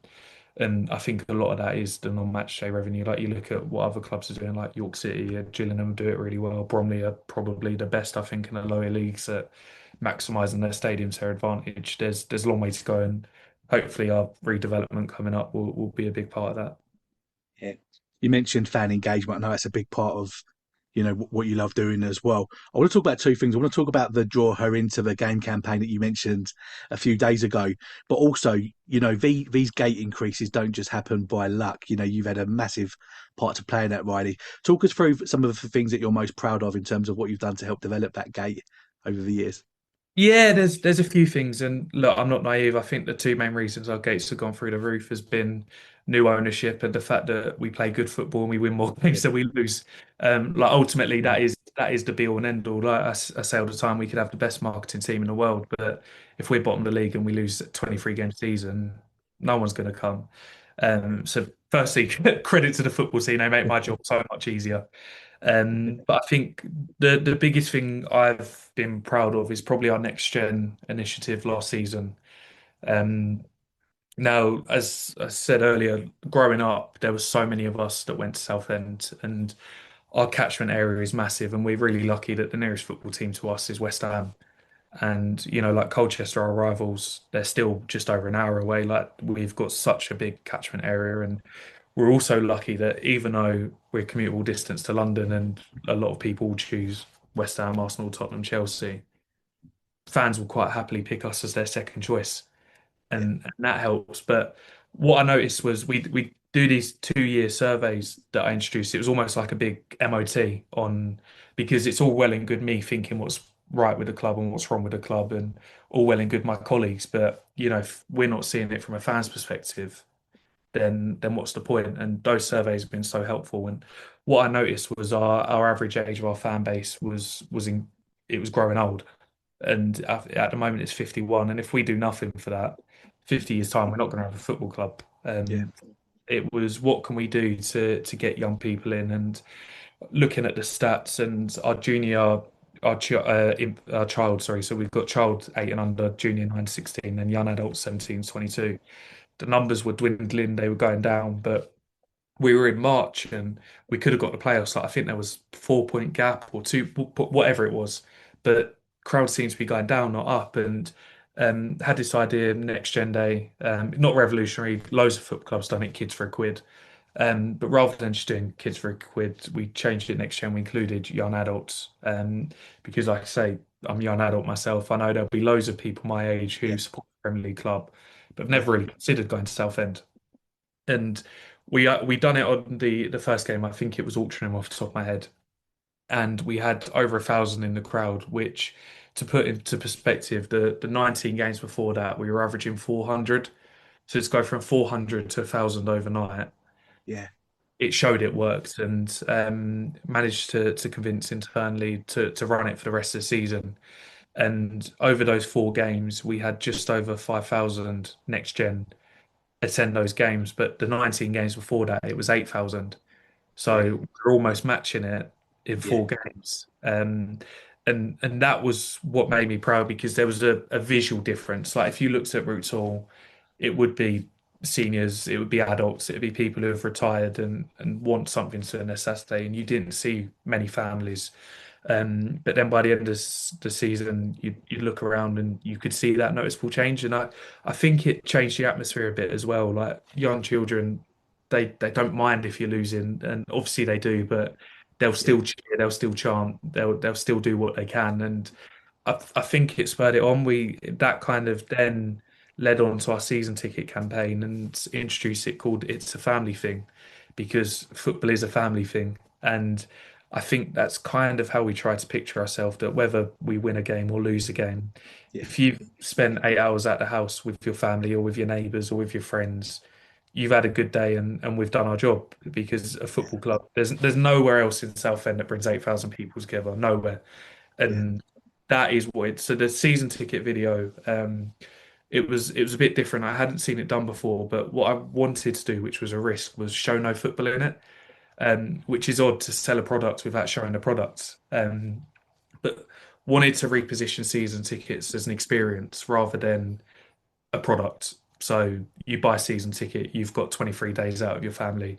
Speaker 1: and I think a lot of that is the non-match day revenue. Like you look at what other clubs are doing, like York City and Gillingham do it really well. Bromley are probably the best, I think, in the lower leagues at maximising their stadiums to their advantage. There's a long way to go, and hopefully our redevelopment coming up will be a big part of that.
Speaker 2: Yeah. You mentioned fan engagement. I know that's a big part of, what you love doing as well. I want to talk about two things. I want to talk about the Draw Her Into the Game campaign that you mentioned a few days ago, but also, these gate increases don't just happen by luck. You've had a massive part to play in that, Riley. Talk us through some of the things that you're most proud of in terms of what you've done to help develop that gate over the years.
Speaker 1: Yeah, there's a few things, and look, I'm not naive. I think the two main reasons our gates have gone through the roof has been new ownership and the fact that we play good football and we win more
Speaker 2: Yeah.
Speaker 1: games than we lose. Like ultimately,
Speaker 2: Mm.
Speaker 1: that is the be all and end all. Like I say all the time, we could have the best marketing team in the world, but if we're bottom of the league and we lose a 23 game season, no one's going to come. So firstly, credit to the football team. They make my job so much easier. But I think the biggest thing I've been proud of is probably our next gen initiative last season. Um, Now, as I said earlier, growing up, there was so many of us that went to Southend, and our catchment area is massive, and we're really lucky that the nearest football team to us is West Ham. And like Colchester, our rivals, they're still just over an hour away. Like we've got such a big catchment area, and we're also lucky that even though we're commutable distance to London and a lot of people choose West Ham, Arsenal, Tottenham, Chelsea, fans will quite happily pick us as their second choice,
Speaker 2: Yeah.
Speaker 1: and that helps. But what I noticed was we do these 2 year surveys that I introduced. It was almost like a big MOT on because it's all well and good me thinking what's right with the club and what's wrong with the club, and all well and good my colleagues. But if we're not seeing it from a fan's perspective, then what's the point? And those surveys have been so helpful. And what I noticed was our average age of our fan base it was growing old. And at the moment it's 51. And if we do nothing for that, 50 years time, we're not going to have a football club.
Speaker 2: Yeah.
Speaker 1: It was what can we do to get young people in, and looking at the stats and our child, sorry. So we've got child 8 and under, junior 9 to 16, and young adults 17 to 22. The numbers were dwindling, they were going down, but we were in March and we could have got the playoffs. Like I think there was 4 point gap or two, whatever it was. But crowd seems to be going down, not up. And had this idea, Next Gen Day, not revolutionary. Loads of football clubs done it, kids for a quid. But rather than just doing kids for a quid, we changed it Next Gen. We included young adults. Because like I say, I'm a young adult myself. I know there'll be loads of people my age
Speaker 2: Yeah.
Speaker 1: who support the Premier League club, but have
Speaker 2: Yeah.
Speaker 1: never really considered going to Southend. And we done it on the first game. I think it was Altrincham off the top of my head, and we had over 1,000 in the crowd. Which, to put into perspective, the 19 games before that, we were averaging 400. So to go from 400 to 1,000 overnight,
Speaker 2: Yeah.
Speaker 1: it showed it worked, and managed to convince internally to run it for the rest of the season. And over those 4 games, we had just over 5,000 next gen attend those games, but the 19 games before that, it was 8,000.
Speaker 2: Yeah.
Speaker 1: So we're almost matching it in
Speaker 2: Yeah.
Speaker 1: 4 games. And that was what made me proud because there was a visual difference. Like if you looked at Roots Hall, it would be seniors, it would be adults, it would be people who have retired and want something to do on their Saturday, and you didn't see many families. But then by the end of the season, you look around and you could see that noticeable change. And I think it changed the atmosphere a bit as well. Like young children, they don't mind if you're losing, and obviously they do, but they'll
Speaker 2: Yeah.
Speaker 1: still cheer, they'll still chant, they'll still do what they can. And I think it spurred it on. We that kind of then led on to our season ticket campaign and introduced it called It's a Family Thing because football is a family thing. And I think that's kind of how we try to picture ourselves that whether we win a game or lose a game,
Speaker 2: Yeah.
Speaker 1: if you've spent 8 hours at the house with your family or with your neighbours or with your friends, you've had a good day and we've done our job because a football club, there's nowhere else in Southend that brings 8,000 people together, nowhere.
Speaker 2: Yeah.
Speaker 1: And that is what so the season ticket video, it was a bit different. I hadn't seen it done before, but what I wanted to do, which was a risk, was show no football in it. which is odd to sell a product without showing the product. But wanted to reposition season tickets as an experience rather than a product. So you buy a season ticket, you've got 23 days out of your family.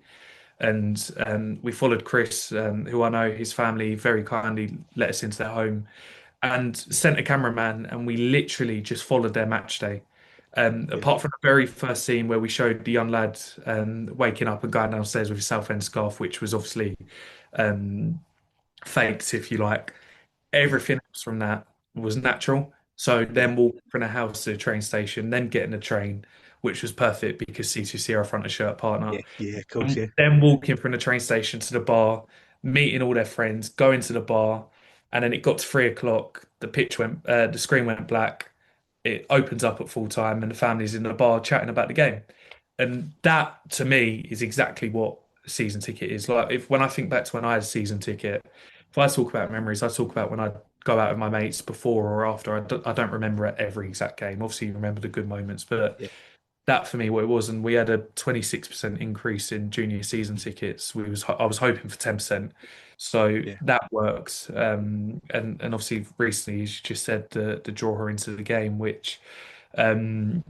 Speaker 1: And we followed Chris, who I know his family very kindly let us into their home and sent a cameraman, and we literally just followed their match day.
Speaker 2: Yeah,
Speaker 1: Apart from the very first scene where we showed the young lad waking up and going downstairs with his Southend scarf, which was obviously um, faked, if you like.
Speaker 2: yeah,
Speaker 1: Everything else from that was natural. So
Speaker 2: yeah,
Speaker 1: then walking from the house to the train station, then getting the train, which was perfect because C2C are a front of shirt partner.
Speaker 2: yeah, yeah. Of course, yeah,
Speaker 1: Then walking from the train station to the bar, meeting all their friends, going to the bar, and then it got to 3 o'clock. The screen went black. It opens up at full time, and the family's in the bar chatting about the game. And that to me is exactly what a season ticket is. Like if when I think back to when I had a season ticket, if I talk about memories, I talk about when I go out with my mates before or after. I don't remember every exact game. Obviously, you remember the good moments, but
Speaker 2: yeah,
Speaker 1: that for me what it was, and we had a 26% increase in junior season tickets. I was hoping for 10%, so
Speaker 2: yeah,
Speaker 1: that works. And obviously recently, as you just said, the draw her into the game, which um,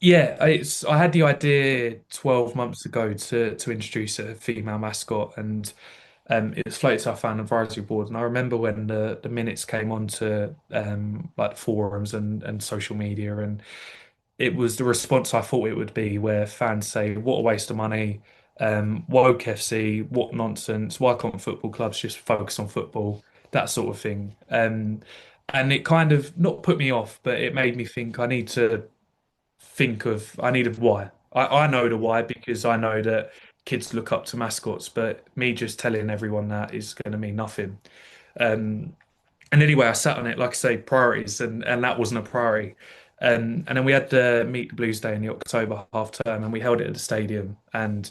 Speaker 1: yeah, I had the idea 12 months ago to introduce a female mascot, and it was floated to our fan advisory board. And I remember when the minutes came onto like forums and social media, and it was the response I thought it would be, where fans say, "What a waste of money! Woke FC, what nonsense! Why can't football clubs just focus on football?" That sort of thing. And it kind of not put me off, but it made me think I need a why. I know the
Speaker 2: yeah,
Speaker 1: why because I know that kids look up to mascots, but me just telling everyone that is going to mean nothing. Um, and anyway, I sat on it, like I say, priorities, and that wasn't a priority. And then we had the Meet the Blues Day in the October half term, and we held it at the stadium. And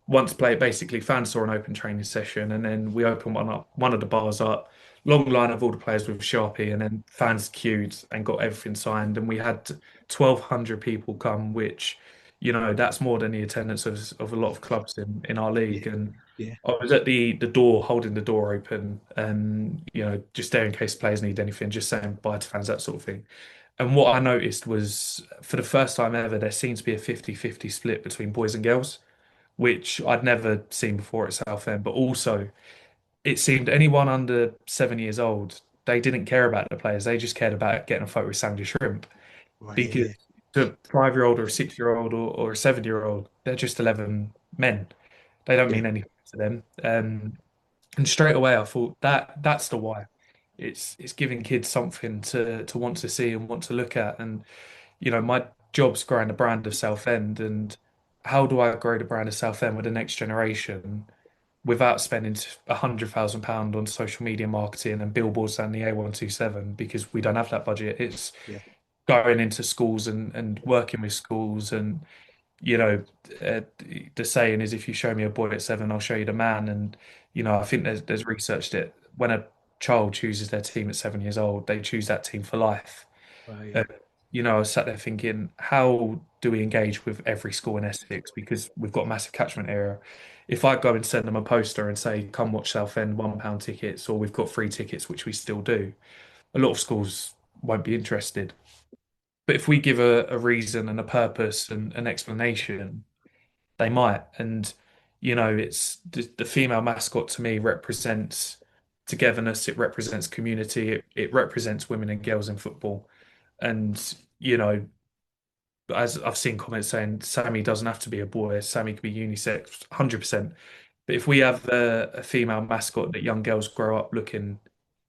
Speaker 1: once played, basically, fans saw an open training session, and then we opened one of the bars up, long line of all the players with Sharpie, and then fans queued and got everything signed, and we had 1,200 people come, which, that's more than the attendance of a lot of clubs in our league.
Speaker 2: yeah,
Speaker 1: And
Speaker 2: yeah,
Speaker 1: I was at the door, holding the door open, just there in case players need anything, just saying bye to fans, that sort of thing. And what I noticed was, for the first time ever, there seemed to be a 50-50 split between boys and girls, which I'd never seen before at Southend. But also, it seemed anyone under 7 years old, they didn't care about the players. They just cared about getting a photo with Sandy Shrimp.
Speaker 2: right,
Speaker 1: Because
Speaker 2: yeah,
Speaker 1: to a 5-year-old or a 6-year-old or a 7-year-old, they're just 11 men. They don't
Speaker 2: yeah,
Speaker 1: mean anything to them. And straight away, I thought that's the why. It's giving kids something to want to see and want to look at. And my job's growing the brand of Southend, and how do I grow the brand of Southend with the next generation without spending £100,000 on social media marketing and billboards down the A127, because we don't have that budget. It's
Speaker 2: yeah,
Speaker 1: going into schools and working with schools, and you know, uh, the saying is, if you show me a boy at 7, I'll show you the man. And I think there's research that when a child chooses their team at 7 years old, they choose that team for life.
Speaker 2: right, yeah,
Speaker 1: Uh, I was sat there thinking, how do we engage with every school in Essex? Because we've got a massive catchment area. If I go and send them a poster and say, come watch Southend, £1 tickets, or we've got free tickets, which we still do, a lot of schools won't be interested. But if we give a reason and a purpose and an explanation, they might. And, it's the female mascot to me represents togetherness, it represents community, it represents women and girls in football. And, as I've seen comments saying Sammy doesn't have to be a boy, Sammy could be unisex, 100%. But if we have a female mascot that young girls grow up looking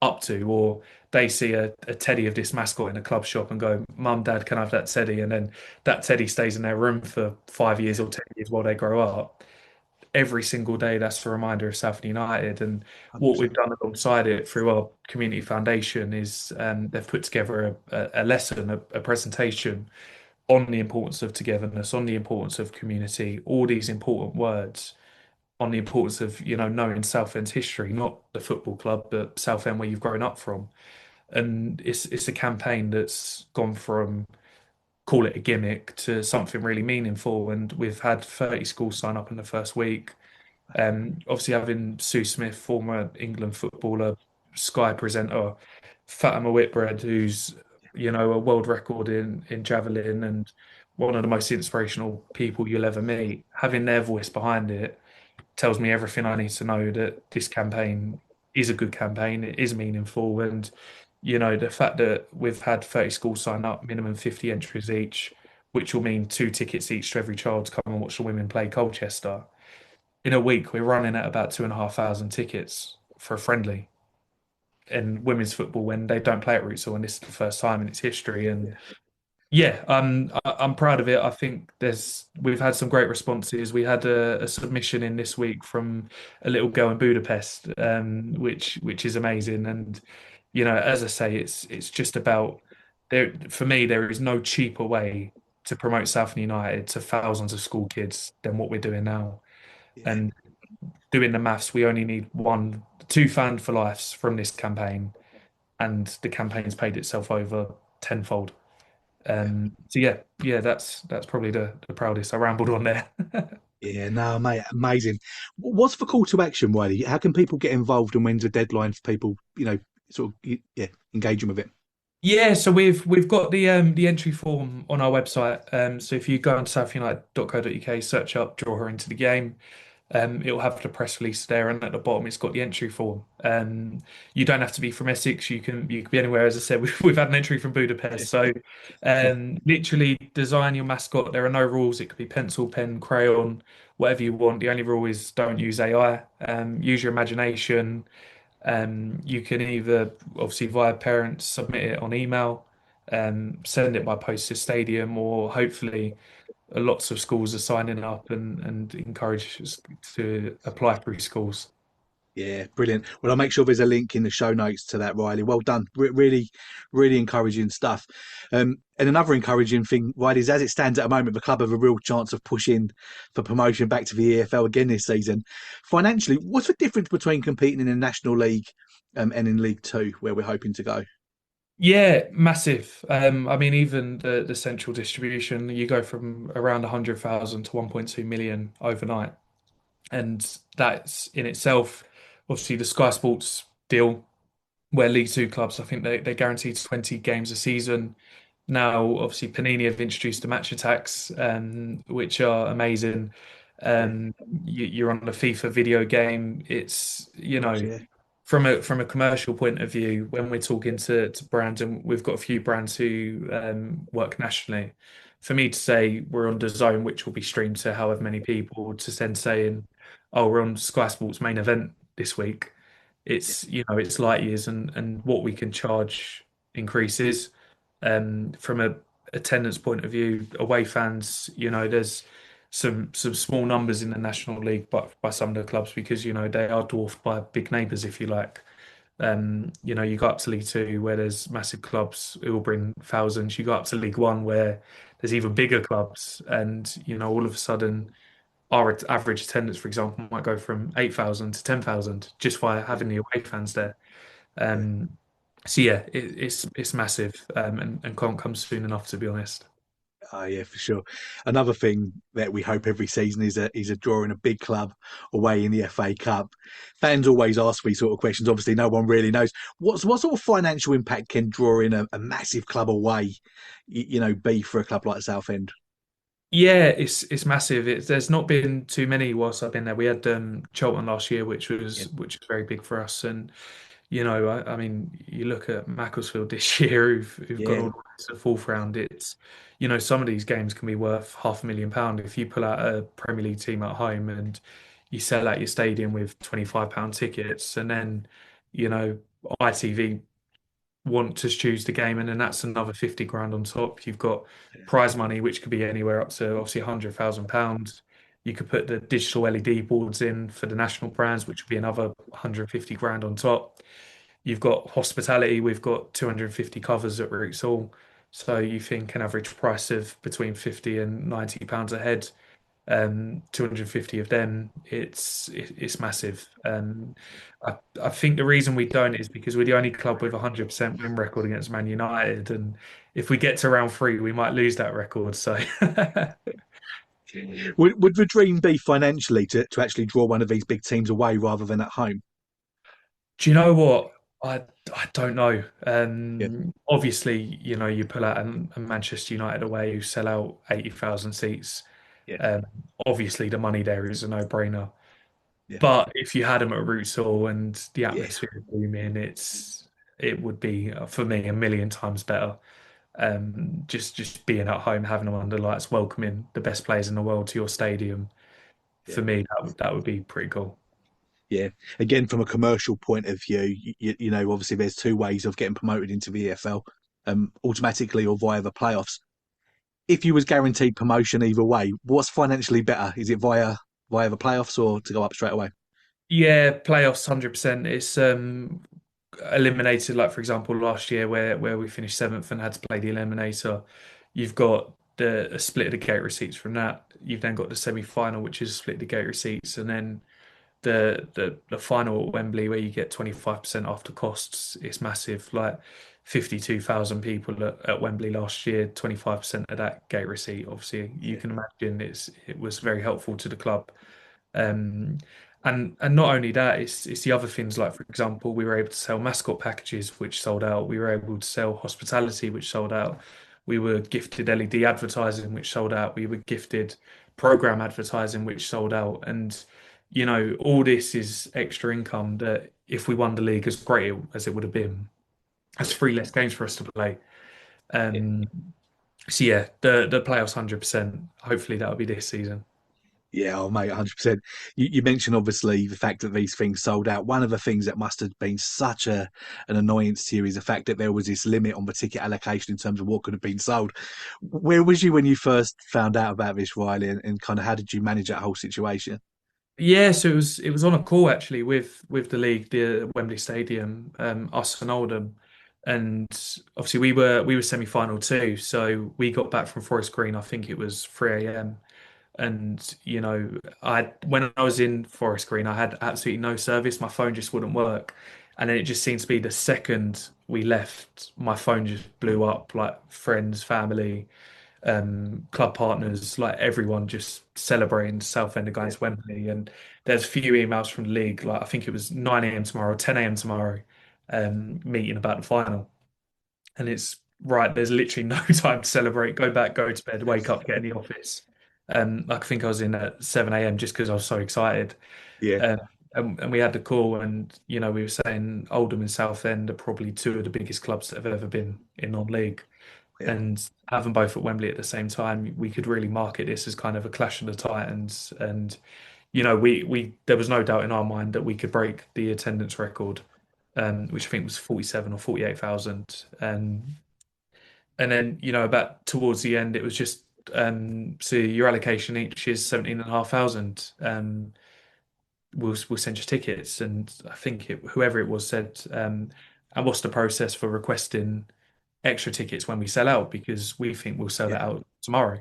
Speaker 1: up to, or they see a teddy of this mascot in a club shop and go, Mum, Dad, can I have that teddy? And then that teddy stays in their room for 5 years
Speaker 2: yeah,
Speaker 1: or 10 years while they grow up. Every single day, that's a reminder of Southend United. And what we've
Speaker 2: 100%.
Speaker 1: done alongside it through our community foundation is they've put together a lesson, a presentation on the importance of togetherness, on the importance of community, all these important words, on the importance of, knowing Southend's history, not the football club, but Southend where you've grown up from. And it's a campaign that's gone from, call it a gimmick, to something really meaningful. And we've had 30 schools sign up in the first week. Obviously, having Sue Smith, former England footballer, Sky presenter, Fatima Whitbread, who's a world record in javelin and one of the most inspirational people you'll ever meet. Having their voice behind it tells me everything I need to know that this campaign is a good campaign, it is meaningful, and the fact that we've had 30 schools sign up, minimum 50 entries each, which will mean 2 tickets each to every child to come and watch the women play Colchester. In a week, we're running at about 2,500 tickets for a friendly in women's football when they don't play at Rootsall, and this is the first time in its history. And
Speaker 2: Yeah,
Speaker 1: yeah, I'm proud of it. I think we've had some great responses. We had a submission in this week from a little girl in Budapest, which is amazing. And as I say, it's just about there. For me, there is no cheaper way to promote Southend United to thousands of school kids than what we're doing now.
Speaker 2: yeah,
Speaker 1: And doing the maths, we only need two fan for lives from this campaign, and the campaign's paid itself over tenfold.
Speaker 2: yeah.
Speaker 1: So yeah, that's probably the proudest. I rambled on there.
Speaker 2: Yeah, no, mate, amazing. What's the call to action, Wiley? How can people get involved and when's the deadline for people, sort of, yeah, engaging with it?
Speaker 1: Yeah, so we've got the entry form on our website. So if you go on southunited.co.uk, search up "draw her into the game," it'll have the press release there, and at the bottom it's got the entry form. You don't have to be from Essex. You can be anywhere. As I said, we've had an entry from Budapest. So literally design your mascot. There are no rules. It could be pencil, pen, crayon, whatever you want. The only rule is don't use AI. Use your imagination. You can either obviously via parents submit it on email, send it by post to stadium, or hopefully lots of schools are signing up and encourage us to apply through schools.
Speaker 2: Yeah, brilliant. Well, I'll make sure there's a link in the show notes to that, Riley. Well done. Really, really encouraging stuff. And another encouraging thing, Riley, is as it stands at the moment, the club have a real chance of pushing for promotion back to the EFL again this season. Financially, what's the difference between competing in the National League and in League Two, where we're hoping to go?
Speaker 1: Yeah, massive. I mean, even the central distribution, you go from around 100,000 to 1.2 million overnight. And that's in itself, obviously, the Sky Sports deal, where League Two clubs, I think they guaranteed 20 games a season. Now, obviously, Panini have introduced the match attacks, which are amazing.
Speaker 2: Yeah,
Speaker 1: You're on the FIFA video game. It's,
Speaker 2: of course, yeah,
Speaker 1: from a commercial point of view, when we're talking to brands, and we've got a few brands who work nationally, for me to say we're on the zone, which will be streamed to however many people, to then saying, oh, we're on Sky Sports main event this week,
Speaker 2: yeah,
Speaker 1: it's light years, and what we can charge increases. From a attendance point of view, away fans, there's some small numbers in the National League, but by some of the clubs because they are dwarfed by big neighbours, if you like. You go up to League Two where there's massive clubs who will bring thousands. You go up to League One where there's even bigger clubs, and all of a sudden our average attendance, for example, might go from 8,000 to 10,000 just by
Speaker 2: yeah,
Speaker 1: having the away fans there.
Speaker 2: yeah.
Speaker 1: Um, so yeah, it's massive, and can't come soon enough, to be honest.
Speaker 2: Oh yeah, for sure. Another thing that we hope every season is a draw in a big club away in the FA Cup. Fans always ask these sort of questions. Obviously, no one really knows what sort of financial impact can drawing a massive club away, be for a club like Southend.
Speaker 1: Yeah, it's massive. There's not been too many whilst I've been there. We had Charlton last year, which
Speaker 2: Yeah,
Speaker 1: was very big for us, and I mean, you look at Macclesfield this year, who've gone
Speaker 2: yeah,
Speaker 1: all the way to the fourth round. It's some of these games can be worth £500,000 if you pull out a Premier League team at home and you sell out your stadium with £25 tickets, and then you know ITV want to choose the game, and then that's another 50 grand on top. You've got prize money, which could be anywhere up to obviously £100,000. You could put the digital LED boards in for the national brands, which would be another 150 grand on top. You've got hospitality. We've got 250 covers at Roots Hall. So you think an average price of between 50 and £90 a head, 250 of them, it's massive. I think the reason we don't is because we're the only club with a 100% win record against Man United, and if we get to round three, we might lose that record. So
Speaker 2: Would the dream be financially to actually draw one of these big teams away rather than at home?
Speaker 1: Do you know what? I don't know.
Speaker 2: Yeah,
Speaker 1: Obviously, you pull out a Manchester United away who sell out 80,000 seats.
Speaker 2: yeah,
Speaker 1: Um, Obviously, the money there is a no-brainer.
Speaker 2: yeah,
Speaker 1: But if you had them at Roots Hall and the
Speaker 2: yeah,
Speaker 1: atmosphere of booming, it would be for me a million times better. Just being at home, having them under lights, welcoming the best players in the world to your stadium.
Speaker 2: yeah.
Speaker 1: For me, that would be pretty cool.
Speaker 2: Yeah. Again, from a commercial point of view, obviously there's two ways of getting promoted into the EFL, automatically or via the playoffs. If you was guaranteed promotion either way, what's financially better? Is it via the playoffs or to go up straight away?
Speaker 1: Yeah, playoffs 100%. It's eliminated, like for example, last year where we finished seventh and had to play the eliminator. You've got the a split of the gate receipts from that. You've then got the semi-final, which is split the gate receipts, and then the final at Wembley where you get 25% after costs. It's massive. Like 52,000 people at Wembley last year, 25% of that gate receipt. Obviously, you
Speaker 2: Yeah,
Speaker 1: can imagine it was very helpful to the club. Um, and not only that, it's the other things like, for example, we were able to sell Mascot packages, which sold out. We were able to sell hospitality, which sold out. We were gifted LED advertising, which sold out. We were gifted program advertising, which sold out. And all this is extra income that if we won the league, as great as it would have been, that's three less games for us to play.
Speaker 2: yeah.
Speaker 1: Um, so yeah, the playoffs 100%. Hopefully that'll be this season.
Speaker 2: Yeah, oh mate, 100%. You mentioned obviously the fact that these things sold out. One of the things that must have been such an annoyance to you is the fact that there was this limit on the ticket allocation in terms of what could have been sold. Where was you when you first found out about this, Riley, and kind of how did you manage that whole situation?
Speaker 1: Yeah, so it was on a call actually with the league, the Wembley Stadium, us and Oldham, and obviously we were semi-final too. So we got back from Forest Green. I think it was 3 a.m. And I when I was in Forest Green, I had absolutely no service. My phone just wouldn't work, and then it just seemed to be the second we left, my phone just blew up. Like friends, family, club partners, like everyone just celebrating Southend
Speaker 2: Yeah,
Speaker 1: against Wembley. And there's a few emails from the league, like I think it was 9 a.m. tomorrow, 10 a.m. tomorrow, meeting about the final. And it's right, there's literally no time to celebrate. Go back, go to bed, wake up, get in the office. Like I think I was in at 7 a.m. just because I was so excited.
Speaker 2: yeah,
Speaker 1: Um, and we had the call, and we were saying Oldham and Southend are probably two of the biggest clubs that have ever been in non-league,
Speaker 2: yeah,
Speaker 1: and have them both at Wembley at the same time, we could really market this as kind of a clash of the Titans. And we there was no doubt in our mind that we could break the attendance record, which I think was 47 or 48,000. And then about towards the end, it was just so your allocation each is 17,500. We'll send you tickets, and I think whoever it was said, and what's the process for requesting extra tickets when we sell out, because we think we'll sell
Speaker 2: yeah,
Speaker 1: that out tomorrow.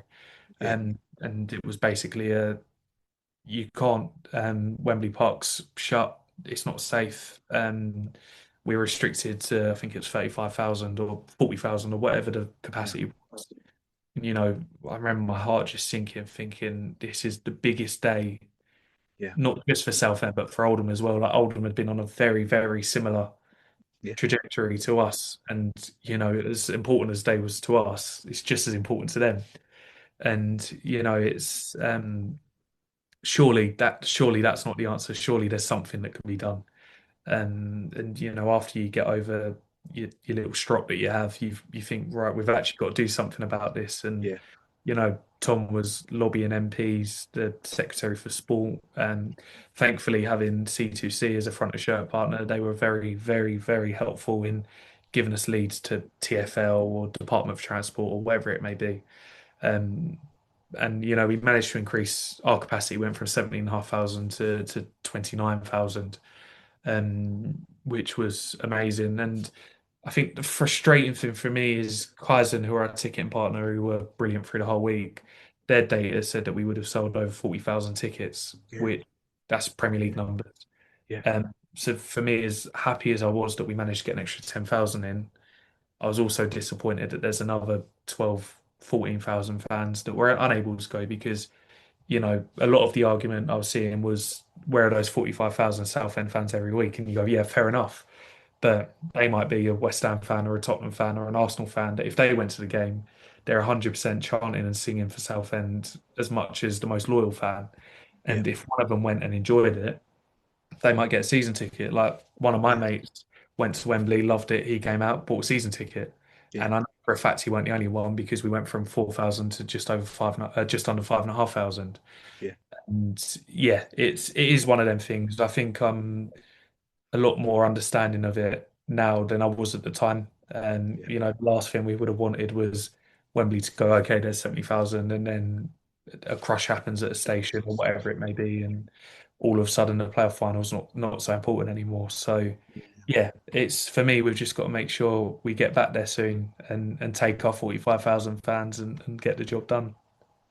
Speaker 2: yeah,
Speaker 1: And it was basically you can't, Wembley Park's shut, it's not safe. We're restricted to, I think it's 35,000 or 40,000 or whatever the
Speaker 2: yeah,
Speaker 1: capacity was. I remember my heart just sinking, thinking this is the biggest day,
Speaker 2: yeah,
Speaker 1: not just for Southend but for Oldham as well. Like Oldham had been on a very, very similar
Speaker 2: yeah,
Speaker 1: trajectory to us, and as important as they was to us, it's just as important to them. And it's surely that's not the answer. Surely there's something that can be done. And after you get over your little strop that you have, you think, right, we've actually got to do something about this. And
Speaker 2: yeah,
Speaker 1: Tom was lobbying MPs, the Secretary for Sport, and thankfully having C2C as a front of shirt partner, they were very, very, very helpful in giving us leads to TfL or Department of Transport or whatever it may be. Um, and we managed to increase our capacity, went from 17,500 to 29,000, which was amazing. And I think the frustrating thing for me is Kaizen, who are our ticketing partner, who were brilliant through the whole week. Their data said that we would have sold over 40,000 tickets,
Speaker 2: yeah,
Speaker 1: which that's Premier League
Speaker 2: yeah,
Speaker 1: numbers.
Speaker 2: yeah,
Speaker 1: So for me, as happy as I was that we managed to get an extra 10,000 in, I was also disappointed that there's another 12, 14,000 fans that were unable to go because a lot of the argument I was seeing was where are those 45,000 Southend fans every week? And you go, yeah, fair enough. But they might be a West Ham fan or a Tottenham fan or an Arsenal fan that if they went to the game, they're 100% chanting and singing for Southend as much as the most loyal fan.
Speaker 2: Yeah,
Speaker 1: And if one of them went and enjoyed it, they might get a season ticket. Like one of my
Speaker 2: yeah,
Speaker 1: mates went to Wembley, loved it. He came out, bought a season ticket,
Speaker 2: yeah,
Speaker 1: and I know for a fact he weren't the only one because we went from 4,000 to just over five, just under 5,500.
Speaker 2: yeah,
Speaker 1: And yeah, it is one of them things. I think I'm a lot more understanding of it now than I was at the time. And
Speaker 2: yeah,
Speaker 1: the last thing we would have wanted was Wembley to go, okay, there's 70,000, and then a crush happens at a station or whatever it may be, and all of a sudden the playoff final's not so important anymore. So yeah, it's for me, we've just got to make sure we get back there soon and take our 45,000 fans and get the job done.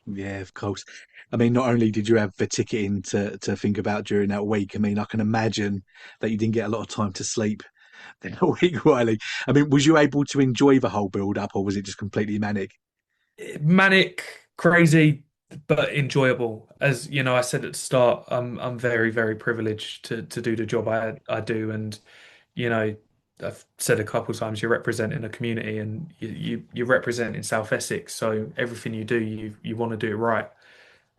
Speaker 2: yeah, of course. I mean, not only did you have the ticketing to think about during that week, I mean, I can imagine that you didn't get a lot of time to sleep that week, Wiley. I mean, was you able to enjoy the whole build up, or was it just completely manic?
Speaker 1: Manic, crazy, but enjoyable. As you know, I said at the start, I'm very, very privileged to do the job I do, and you know, I've said a couple of times you're representing a community, and you're representing South Essex, so everything you do, you want to do it right.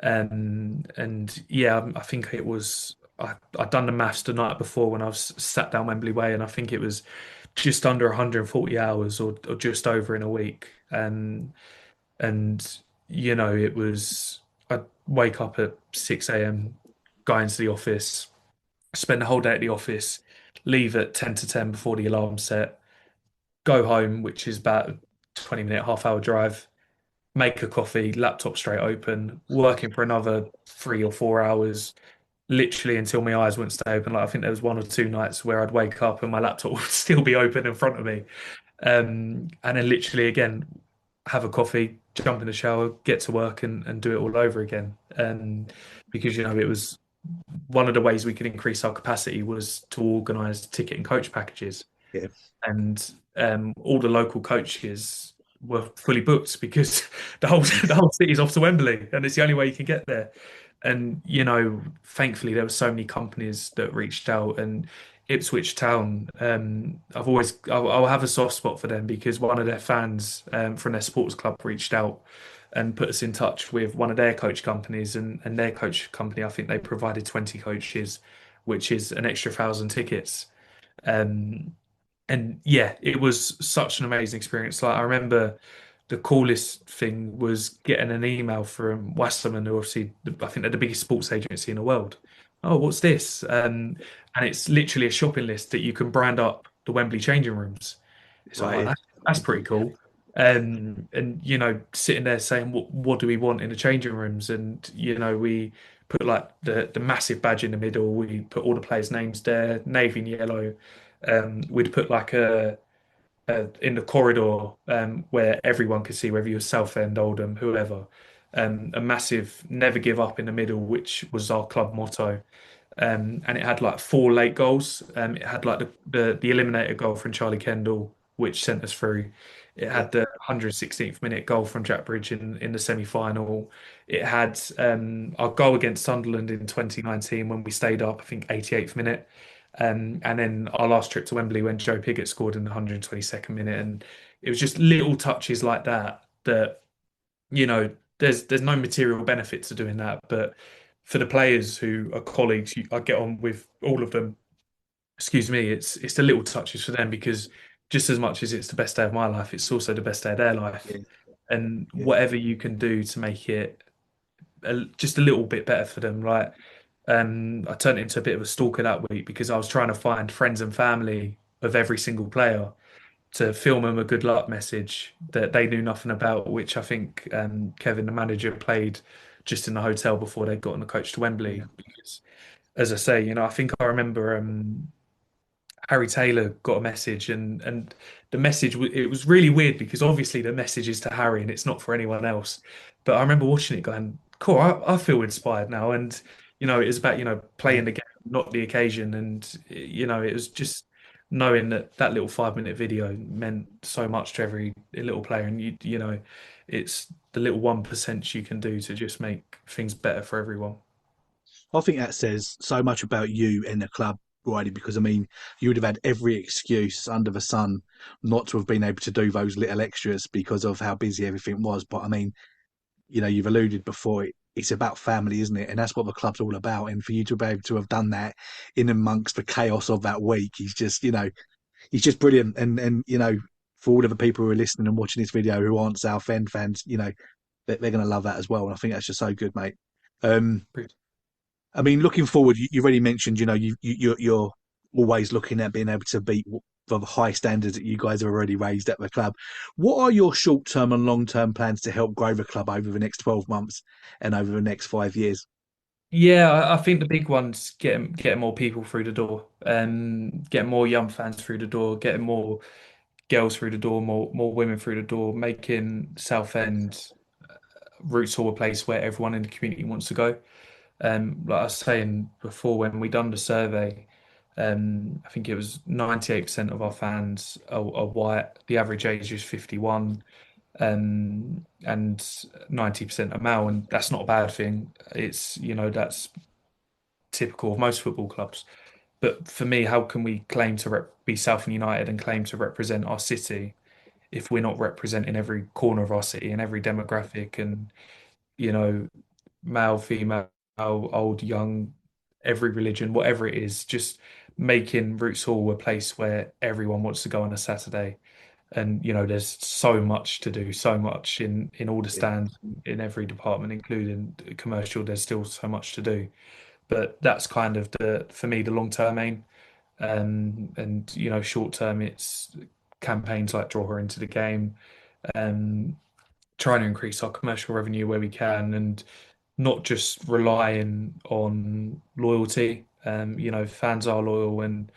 Speaker 1: And yeah, I think it was I'd done the maths the night before when I was sat down Wembley Way, and I think it was just under 140 hours or just over in a week. And it was I'd wake up at 6 a.m., go into the office, spend the whole day at the office, leave at 10 to 10 before the alarm set, go home, which is about a 20-minute, half-hour drive, make a coffee, laptop straight open, working for another 3 or 4 hours, literally until my eyes wouldn't stay open. Like I think there was one or two nights where I'd wake up and my laptop would still be open in front of me. And then literally again, have a coffee, jump in the shower, get to work and do it all over again. And because, it was one of the ways we could increase our capacity was to organise ticket and coach packages.
Speaker 2: Yeah,
Speaker 1: And all the local coaches were fully booked because the whole city's off to Wembley and it's the only way you can get there. And thankfully there were so many companies that reached out, and Ipswich Town, I'll have a soft spot for them because one of their fans from their sports club reached out and put us in touch with one of their coach companies, and their coach company, I think they provided 20 coaches, which is an extra 1,000 tickets. Um, and yeah, it was such an amazing experience. Like I remember the coolest thing was getting an email from Wasserman, who obviously I think they're the biggest sports agency in the world. Oh, what's this? And it's literally a shopping list that you can brand up the Wembley changing rooms. It's like, oh,
Speaker 2: right.
Speaker 1: that's pretty cool. And sitting there saying, what do we want in the changing rooms? And we put like the massive badge in the middle. We put all the players' names there, navy and yellow. We'd put like in the corridor where everyone could see whether you're Southend, Oldham, whoever. A massive never give up in the middle, which was our club motto. And it had like four late goals. It had like the eliminator goal from Charlie Kendall, which sent us through. It
Speaker 2: Yeah,
Speaker 1: had the 116th minute goal from Jack Bridge in the semi-final. It had our goal against Sunderland in 2019 when we stayed up, I think 88th minute. And then our last trip to Wembley when Joe Pigott scored in the 122nd minute. And it was just little touches like that there's no material benefit to doing that, but for the players who are colleagues, I get on with all of them. Excuse me, it's the little touches for them because just as much as it's the best day of my life, it's also the best day of their life.
Speaker 2: yeah,
Speaker 1: And
Speaker 2: yeah,
Speaker 1: whatever you can do to make it just a little bit better for them, right? I turned it into a bit of a stalker that week because I was trying to find friends and family of every single player to film them a good luck message that they knew nothing about, which I think Kevin, the manager, played just in the hotel before they got on the coach to Wembley.
Speaker 2: yeah,
Speaker 1: Because, as I say, I think I remember Harry Taylor got a message, and the message it was really weird because obviously the message is to Harry and it's not for anyone else. But I remember watching it going, cool, I feel inspired now, and it was about
Speaker 2: yeah,
Speaker 1: playing the game, not the occasion, and it was just knowing that that little 5 minute video meant so much to every little player, and you know. it's the little 1% you can do to just make things better for everyone.
Speaker 2: I think that says so much about you and the club, Riley, because I mean, you would have had every excuse under the sun not to have been able to do those little extras because of how busy everything was. But I mean, you've alluded before, it's about family, isn't it? And that's what the club's all about. And for you to be able to have done that in amongst the chaos of that week, he's just brilliant. And for all of the people who are listening and watching this video who aren't Southend fans, they're going to love that as well. And I think that's just so good, mate. Um, I mean, looking forward, you already mentioned, you're always looking at being able to beat the high standards that you guys have already raised at the club. What are your short-term and long-term plans to help grow the club over the next 12 months and over the next 5 years?
Speaker 1: Yeah, I think the big one's getting more people through the door, getting more young fans through the door, getting more girls through the door, more women through the door, making Southend Roots Hall a place where everyone in the community wants to go. Like I was saying before, when we done the survey, I think it was 98% of our fans are white. The average age is 51, and 90% are male, and that's not a bad thing. That's typical of most football clubs. But for me, how can we claim to be Southend United and claim to represent our city if we're not representing every corner of our city and every demographic and, you know, male, female, old, young, every religion, whatever it is, just making Roots Hall a place where everyone wants to go on a Saturday. And there's so much to do, so much in all the
Speaker 2: Yeah,
Speaker 1: stands, in every department, including commercial. There's still so much to do, but that's kind of the for me the long term aim. And short term, it's campaigns like Draw Her Into the Game, um, trying to increase our commercial revenue where we can, and not just relying on loyalty. Fans are loyal, and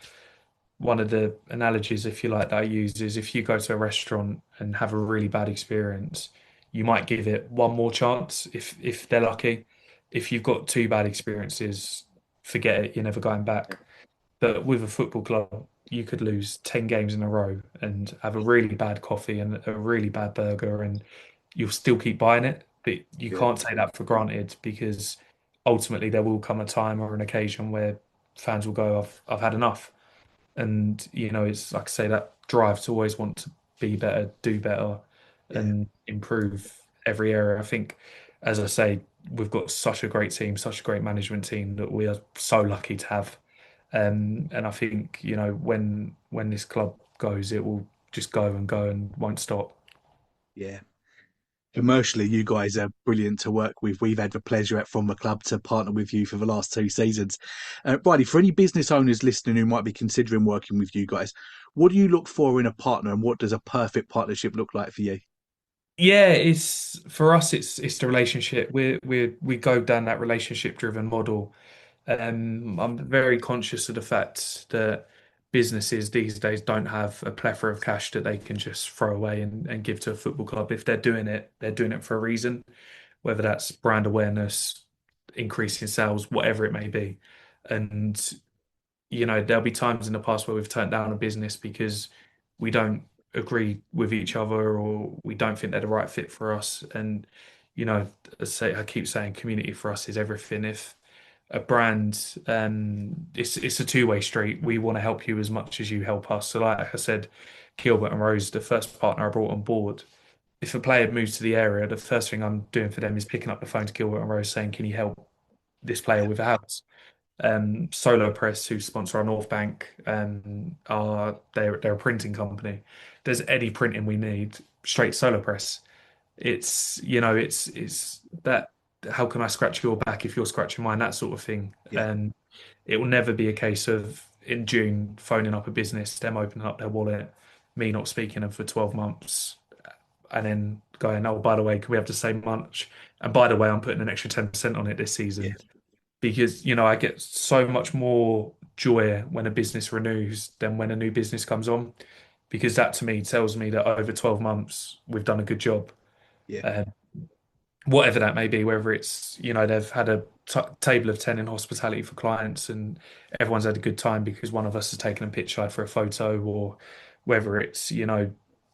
Speaker 1: one of the analogies, if you like, that I use is if you go to a restaurant and have a really bad experience, you might give it one more chance if they're lucky. If you've got two bad experiences, forget it, you're never going back. But with a football club, you could lose 10 games in a row and have a really bad coffee and a really bad burger, and you'll still keep buying it. But you
Speaker 2: yeah,
Speaker 1: can't take that for granted because ultimately there will come a time or an occasion where fans will go, I've had enough. And it's like I say, that drive to always want to be better, do better,
Speaker 2: yeah,
Speaker 1: and improve every area. I think, as I say, we've got such a great team, such a great management team that we are so lucky to have. And I think, when this club goes, it will just go and go and won't stop.
Speaker 2: yeah. Commercially, you guys are brilliant to work with. We've had the pleasure from the club to partner with you for the last 2 seasons. Riley, for any business owners listening who might be considering working with you guys, what do you look for in a partner and what does a perfect partnership look like for you?
Speaker 1: Yeah, it's for us. It's the relationship. We go down that relationship driven model. I'm very conscious of the fact that businesses these days don't have a plethora of cash that they can just throw away and give to a football club. If they're doing it for a reason, whether that's brand awareness, increasing sales, whatever it may be. And there'll be times in the past where we've turned down a business because we don't agree with each other or we don't think they're the right fit for us. And, I keep saying community for us is everything. If a brand, it's a two-way street. We want to help you as much as you help us. So like I said, Gilbert and Rose, the first partner I brought on board, if a player moves to the area, the first thing I'm doing for them is picking up the phone to Gilbert and Rose saying, can you help this player
Speaker 2: Yeah,
Speaker 1: with a house? Solo Press, who sponsor our North Bank, they're a printing company. There's any printing we need, straight Solo Press. It's that. How can I scratch your back if you're scratching mine? That sort of thing.
Speaker 2: yeah,
Speaker 1: And it will never be a case of in June phoning up a business, them opening up their wallet, me not speaking to them for 12 months, and then going, oh, by the way, can we have the same lunch? And by the way, I'm putting an extra 10% on it this
Speaker 2: yeah,
Speaker 1: season because I get so much more joy when a business renews than when a new business comes on, because that to me tells me that over 12 months we've done a good job.
Speaker 2: yeah,
Speaker 1: Uh, Whatever that may be, whether it's they've had a table of 10 in hospitality for clients and everyone's had a good time because one of us has taken a picture for a photo, or whether it's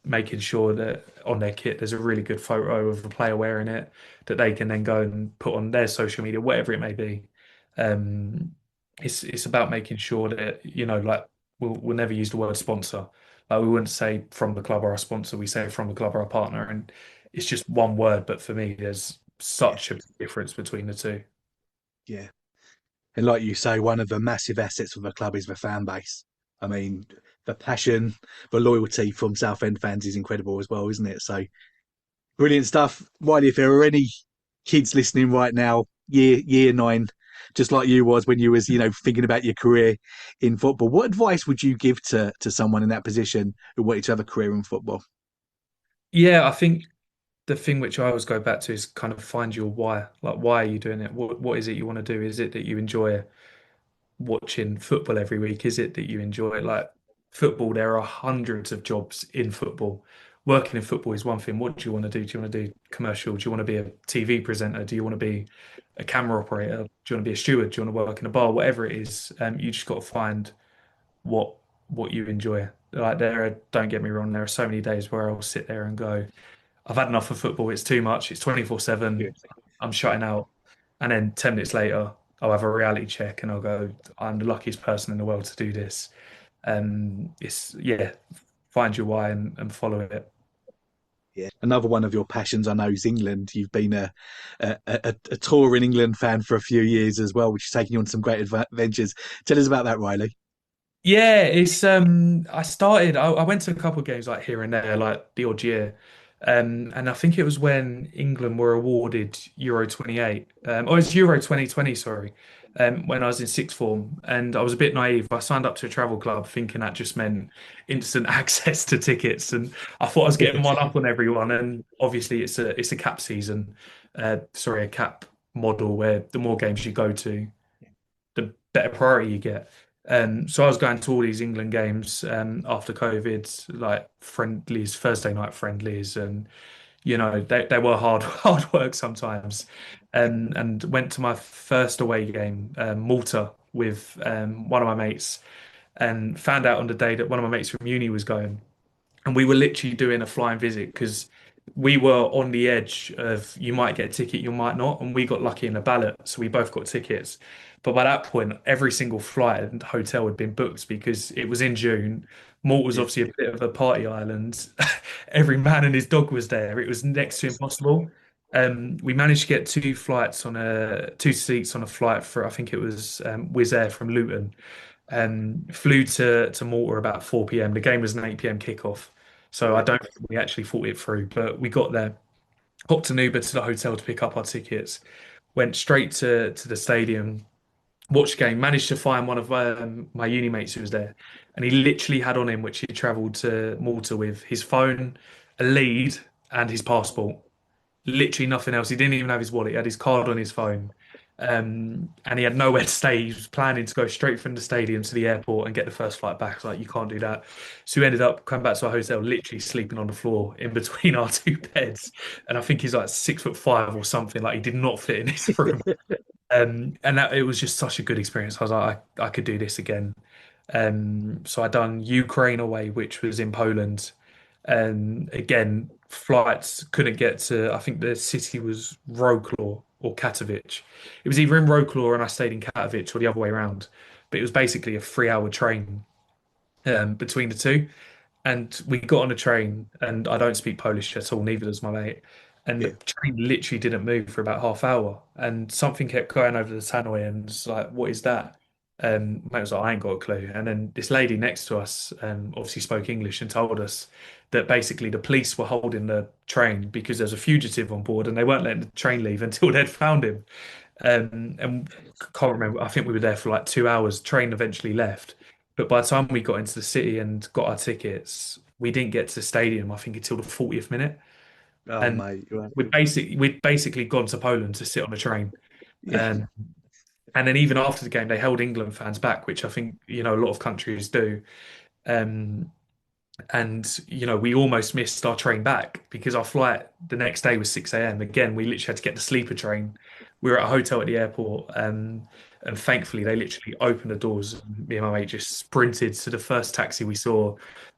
Speaker 1: making sure that on their kit there's a really good photo of the player wearing it that they can then go and put on their social media, whatever it may be. Um, it's about making sure that, like we'll never use the word sponsor. Like we wouldn't say from the club or our sponsor, we say from the club or our partner, and it's just one word. But for me, there's
Speaker 2: Yeah,
Speaker 1: such a difference between the two.
Speaker 2: yeah. And like you say, one of the massive assets of the club is the fan base. I mean, the passion, the loyalty from Southend fans is incredible as well, isn't it? So brilliant stuff. Wiley, if there are any kids listening right now, year nine, just like you was when you was, thinking about your career in football, what advice would you give to someone in that position who wanted to have a career in football?
Speaker 1: Yeah, I think the thing which I always go back to is kind of find your why. Like, why are you doing it? What is it you want to do? Is it that you enjoy watching football every week? Is it that you enjoy like football? There are hundreds of jobs in football. Working in football is one thing. What do you want to do? Do you want to do commercial? Do you want to be a TV presenter? Do you want to be a camera operator? Do you want to be a steward? Do you want to work in a bar? Whatever it is, you just got to find what what you enjoy. Like don't get me wrong, there are so many days where I'll sit there and go, I've had enough of football. It's too much. It's
Speaker 2: Yeah.
Speaker 1: 24/7. I'm shutting out. And then 10 minutes later, I'll have a reality check and I'll go, I'm the luckiest person in the world to do this. Yeah, find your why and follow it.
Speaker 2: Yeah. Another one of your passions, I know, is England. You've been a touring England fan for a few years as well, which is taking you on some great adventures. Tell us about that, Riley.
Speaker 1: Yeah, it's I went to a couple of games like here and there, like the odd year. And I think it was when England were awarded Euro 28. Or it's Euro 2020, sorry. When I was in sixth form and I was a bit naive. I signed up to a travel club thinking that just meant instant access to tickets and I thought I was getting one up on everyone and obviously it's a cap season. Sorry, a cap model where the more games you go to, the better priority you get. So I was going to all these England games after COVID, like friendlies, Thursday night friendlies, and they were hard hard work sometimes. And went to my first away game, Malta, with one of my mates, and found out on the day that one of my mates from uni was going and we were literally doing a flying visit because we were on the edge of you might get a ticket, you might not, and we got lucky in the ballot, so we both got tickets. But by that point, every single flight and hotel had been booked because it was in June. Malta was
Speaker 2: Yeah,
Speaker 1: obviously a bit of a party island. Every man and his dog was there. It was next to impossible. We managed to get two seats on a flight for I think it was Wizz Air from Luton. Flew to Malta about 4 p.m. The game was an 8 p.m. kickoff. So I
Speaker 2: yeah,
Speaker 1: don't think we actually thought it through, but we got there, hopped an Uber to the hotel to pick up our tickets, went straight to the stadium, watched the game, managed to find one of my uni mates who was there, and he literally had on him, which he travelled to Malta with, his phone, a lead, and his passport. Literally nothing else. He didn't even have his wallet. He had his card on his phone. And he had nowhere to stay. He was planning to go straight from the stadium to the airport and get the first flight back. It's like, you can't do that. So we ended up coming back to our hotel, literally sleeping on the floor in between our two beds. And I think he's like 6'5" or something. Like he did not fit in his room. And that it was just such a good experience. I was like, I could do this again. So I done Ukraine away, which was in Poland. And again, flights couldn't get to, I think the city was Wrocław or Katowice. It was either in Wrocław and I stayed in Katowice or the other way around. But it was basically a 3 hour train between the two. And we got on a train, and I don't speak Polish at all, neither does my mate. And the
Speaker 2: yeah,
Speaker 1: train literally didn't move for about half hour. And something kept going over the tannoy, and it's like, what is that? Mate was like, I ain't got a clue. And then this lady next to us, obviously spoke English and told us that basically the police were holding the train because there's a fugitive on board, and they weren't letting the train leave until they'd found him. And can't remember. I think we were there for like 2 hours. Train eventually left, but by the time we got into the city and got our tickets, we didn't get to the stadium. I think until the 40th minute,
Speaker 2: oh
Speaker 1: and
Speaker 2: mate, right.
Speaker 1: we'd basically gone to Poland to sit on a train.
Speaker 2: Yeah,
Speaker 1: Um, and then even after the game, they held England fans back, which I think a lot of countries do. Um, and we almost missed our train back because our flight the next day was 6 a.m. Again, we literally had to get the sleeper train. We were at a hotel at the airport, and thankfully they literally opened the doors. And me and my mate just sprinted to the first taxi we saw,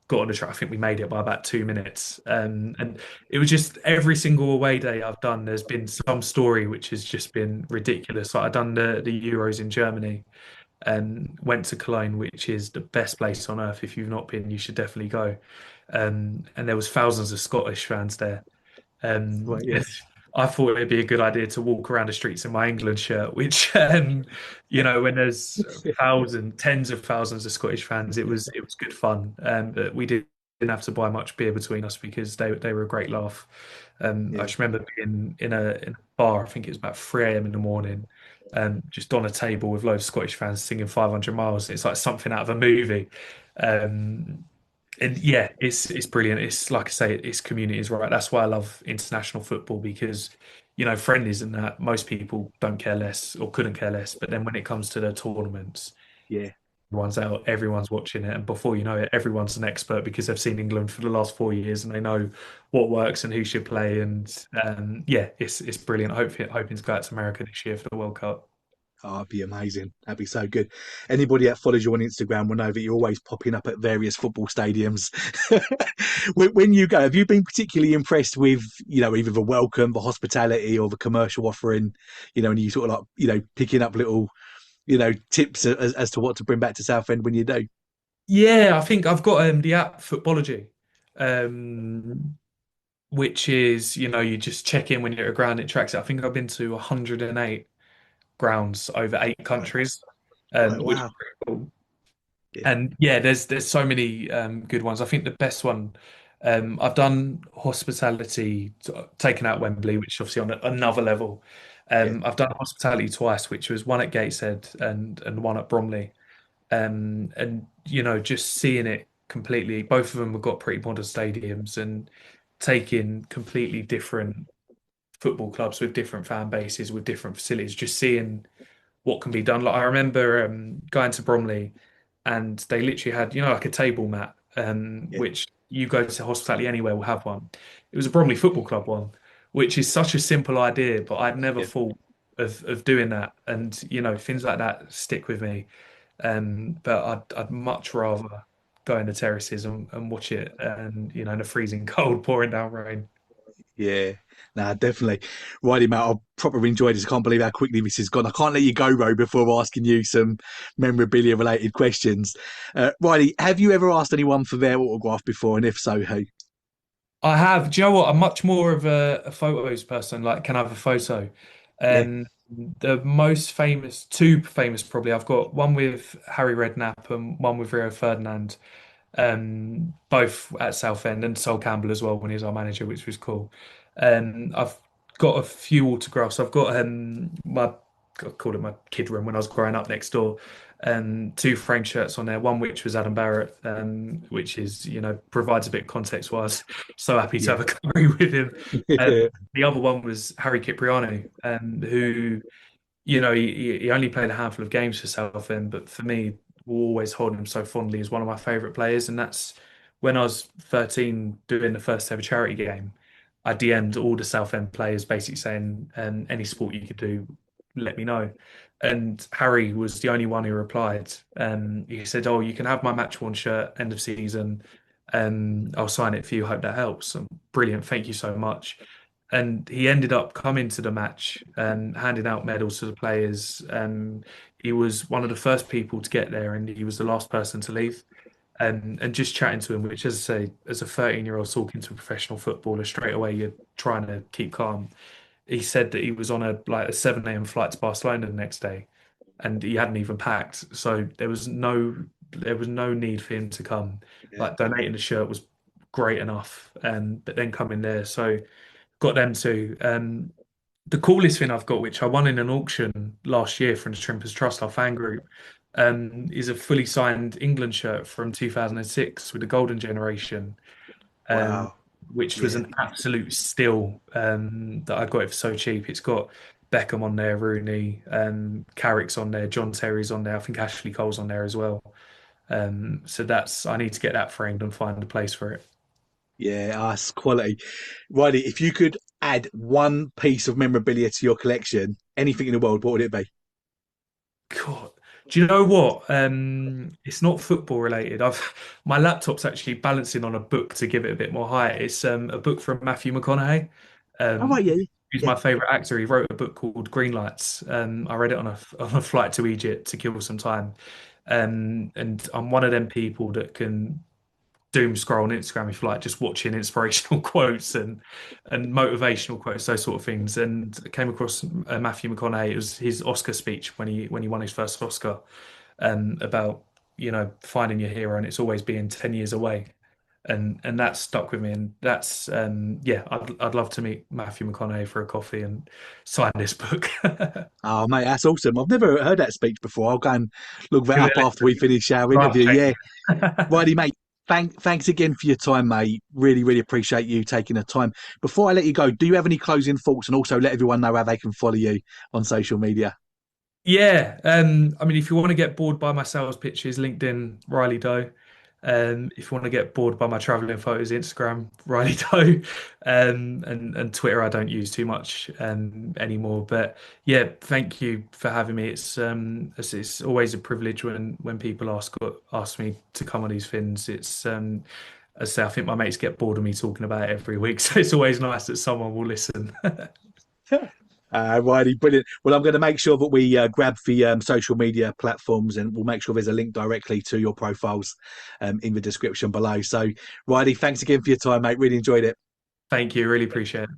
Speaker 1: got on the track. I think we made it by about 2 minutes. And it was just every single away day I've done, there's been some story which has just been ridiculous. Like I've done the Euros in Germany and went to Cologne, which is the best place on earth. If you've not been, you should definitely go. And there was thousands of Scottish fans there.
Speaker 2: Right, yeah,
Speaker 1: And I thought it'd be a good idea to walk around the streets in my England shirt, which, when there's tens of thousands of Scottish fans, it was good fun. But we didn't have to buy much beer between us because they were a great laugh. I
Speaker 2: yeah,
Speaker 1: just remember being in a bar. I think it was about 3 a.m. in the morning, just on a table with loads of Scottish fans singing 500 miles. It's like something out of a movie. Um, and yeah, it's brilliant. It's like I say, it's communities, right? That's why I love international football because, friendlies and that most people don't care less or couldn't care less. But then when it comes to the tournaments,
Speaker 2: yeah.
Speaker 1: everyone's out, everyone's watching it, and before you know it, everyone's an expert because they've seen England for the last 4 years and they know what works and who should play. And yeah, it's brilliant. Hoping to go out to America this year for the World Cup.
Speaker 2: Oh, that'd be amazing. That'd be so good. Anybody that follows you on Instagram will know that you're always popping up at various football stadiums. When you go, have you been particularly impressed with, either the welcome, the hospitality, or the commercial offering? And you sort of like, picking up little, tips as to what to bring back to Southend when you do.
Speaker 1: Yeah, I think I've got the app Footballogy. Um, which is, you just check in when you're at a ground, it tracks it. I think I've been to 108 grounds over 8 countries,
Speaker 2: Right.
Speaker 1: which is
Speaker 2: Wow.
Speaker 1: pretty cool.
Speaker 2: Yeah.
Speaker 1: And yeah, there's so many good ones. I think the best one, I've done hospitality, taken out Wembley, which is obviously on another level.
Speaker 2: Yeah.
Speaker 1: I've done hospitality twice, which was one at Gateshead and one at Bromley. And just seeing it completely, both of them have got pretty modern stadiums and taking completely different football clubs with different fan bases, with different facilities, just seeing what can be done. Like I remember going to Bromley and they literally had, like a table mat,
Speaker 2: Yeah.
Speaker 1: which you go to hospitality anywhere will have one. It was a Bromley Football Club one, which is such a simple idea, but I'd never
Speaker 2: Yeah.
Speaker 1: thought of doing that. And, things like that stick with me. But I'd much rather go in the terraces and watch it and, in the freezing cold, pouring down rain.
Speaker 2: Yeah, nah, definitely. Righty, mate, I've properly enjoyed this. I can't believe how quickly this has gone. I can't let you go, Ro, before asking you some memorabilia related questions. Riley, have you ever asked anyone for their autograph before? And if so, who?
Speaker 1: I have. Do you know what? I'm much more of a photos person. Like, can I have a photo?
Speaker 2: Yeah,
Speaker 1: The most famous, two famous probably. I've got one with Harry Redknapp and one with Rio Ferdinand. Both at Southend and Sol Campbell as well when he was our manager, which was cool. I've got a few autographs. I've got I called it my kid room when I was growing up next door. Two framed shirts on there. One which was Adam Barrett, which is provides a bit of context. Why I was so happy to
Speaker 2: yeah,
Speaker 1: have a curry with him. Um,
Speaker 2: yeah,
Speaker 1: the other one was Harry Cipriano, who he only played a handful of games for Southend, but for me, will always hold him so fondly as one of my favourite players. And that's when I was 13 doing the first ever charity game. I DM'd all the Southend players basically saying, any sport you could do, let me know. And Harry was the only one who replied. He said, "Oh, you can have my match worn shirt, end of season. I'll sign it for you. Hope that helps." And brilliant, thank you so much. And he ended up coming to the match and handing out medals to the players. He was one of the first people to get there, and he was the last person to leave. And just chatting to him, which, as I say, as a 13-year-old talking to a professional footballer, straight away you're trying to keep calm. He said that he was on a 7 a.m. flight to Barcelona the next day, and he hadn't even packed. So there was no need for him to come.
Speaker 2: yeah,
Speaker 1: Like donating the shirt was great enough, but then coming there, so got them too. The coolest thing I've got, which I won in an auction last year from the Shrimpers Trust, our fan group, is a fully signed England shirt from 2006 with the Golden Generation, um,
Speaker 2: wow,
Speaker 1: which was
Speaker 2: yeah,
Speaker 1: an absolute steal. That I got it for so cheap. It's got Beckham on there, Rooney, Carrick's on there, John Terry's on there. I think Ashley Cole's on there as well. So I need to get that framed and find a place for it.
Speaker 2: yeah, that's quality. Righty, if you could add one piece of memorabilia to your collection, anything in the world, what would it be?
Speaker 1: God. Do you know what? It's not football related. I've my laptop's actually balancing on a book to give it a bit more height. It's a book from Matthew McConaughey,
Speaker 2: Oh, right,
Speaker 1: um,
Speaker 2: yeah,
Speaker 1: who's
Speaker 2: yeah.
Speaker 1: my favorite actor. He wrote a book called Green Lights. I read it on a flight to Egypt to kill some time. And I'm one of them people that can doom scroll on Instagram if you like, just watching inspirational quotes and motivational quotes, those sort of things. And I came across Matthew McConaughey. It was his Oscar speech when he won his first Oscar, about finding your hero, and it's always being 10 years away. And that stuck with me, and that's yeah, I'd love to meet Matthew McConaughey for a coffee and sign this book.
Speaker 2: Oh, mate, that's awesome. I've never heard that speech before. I'll go and look that
Speaker 1: Give it
Speaker 2: up after we finish our
Speaker 1: a life
Speaker 2: interview. Yeah.
Speaker 1: changer.
Speaker 2: Righty, mate. Thanks again for your time, mate. Really, really appreciate you taking the time. Before I let you go, do you have any closing thoughts, and also let everyone know how they can follow you on social media?
Speaker 1: Yeah, I mean, if you want to get bored by my sales pitches, LinkedIn, Riley Doe. If you want to get bored by my traveling photos, Instagram, Riley Doe. And Twitter, I don't use too much anymore. But yeah, thank you for having me. It's always a privilege when people ask me to come on these things. As I say, I think my mates get bored of me talking about it every week, so it's always nice that someone will listen.
Speaker 2: Righty, brilliant. Well, I'm going to make sure that we grab the social media platforms, and we'll make sure there's a link directly to your profiles in the description below. So, Righty, thanks again for your time, mate. Really enjoyed it.
Speaker 1: Thank you, really appreciate it.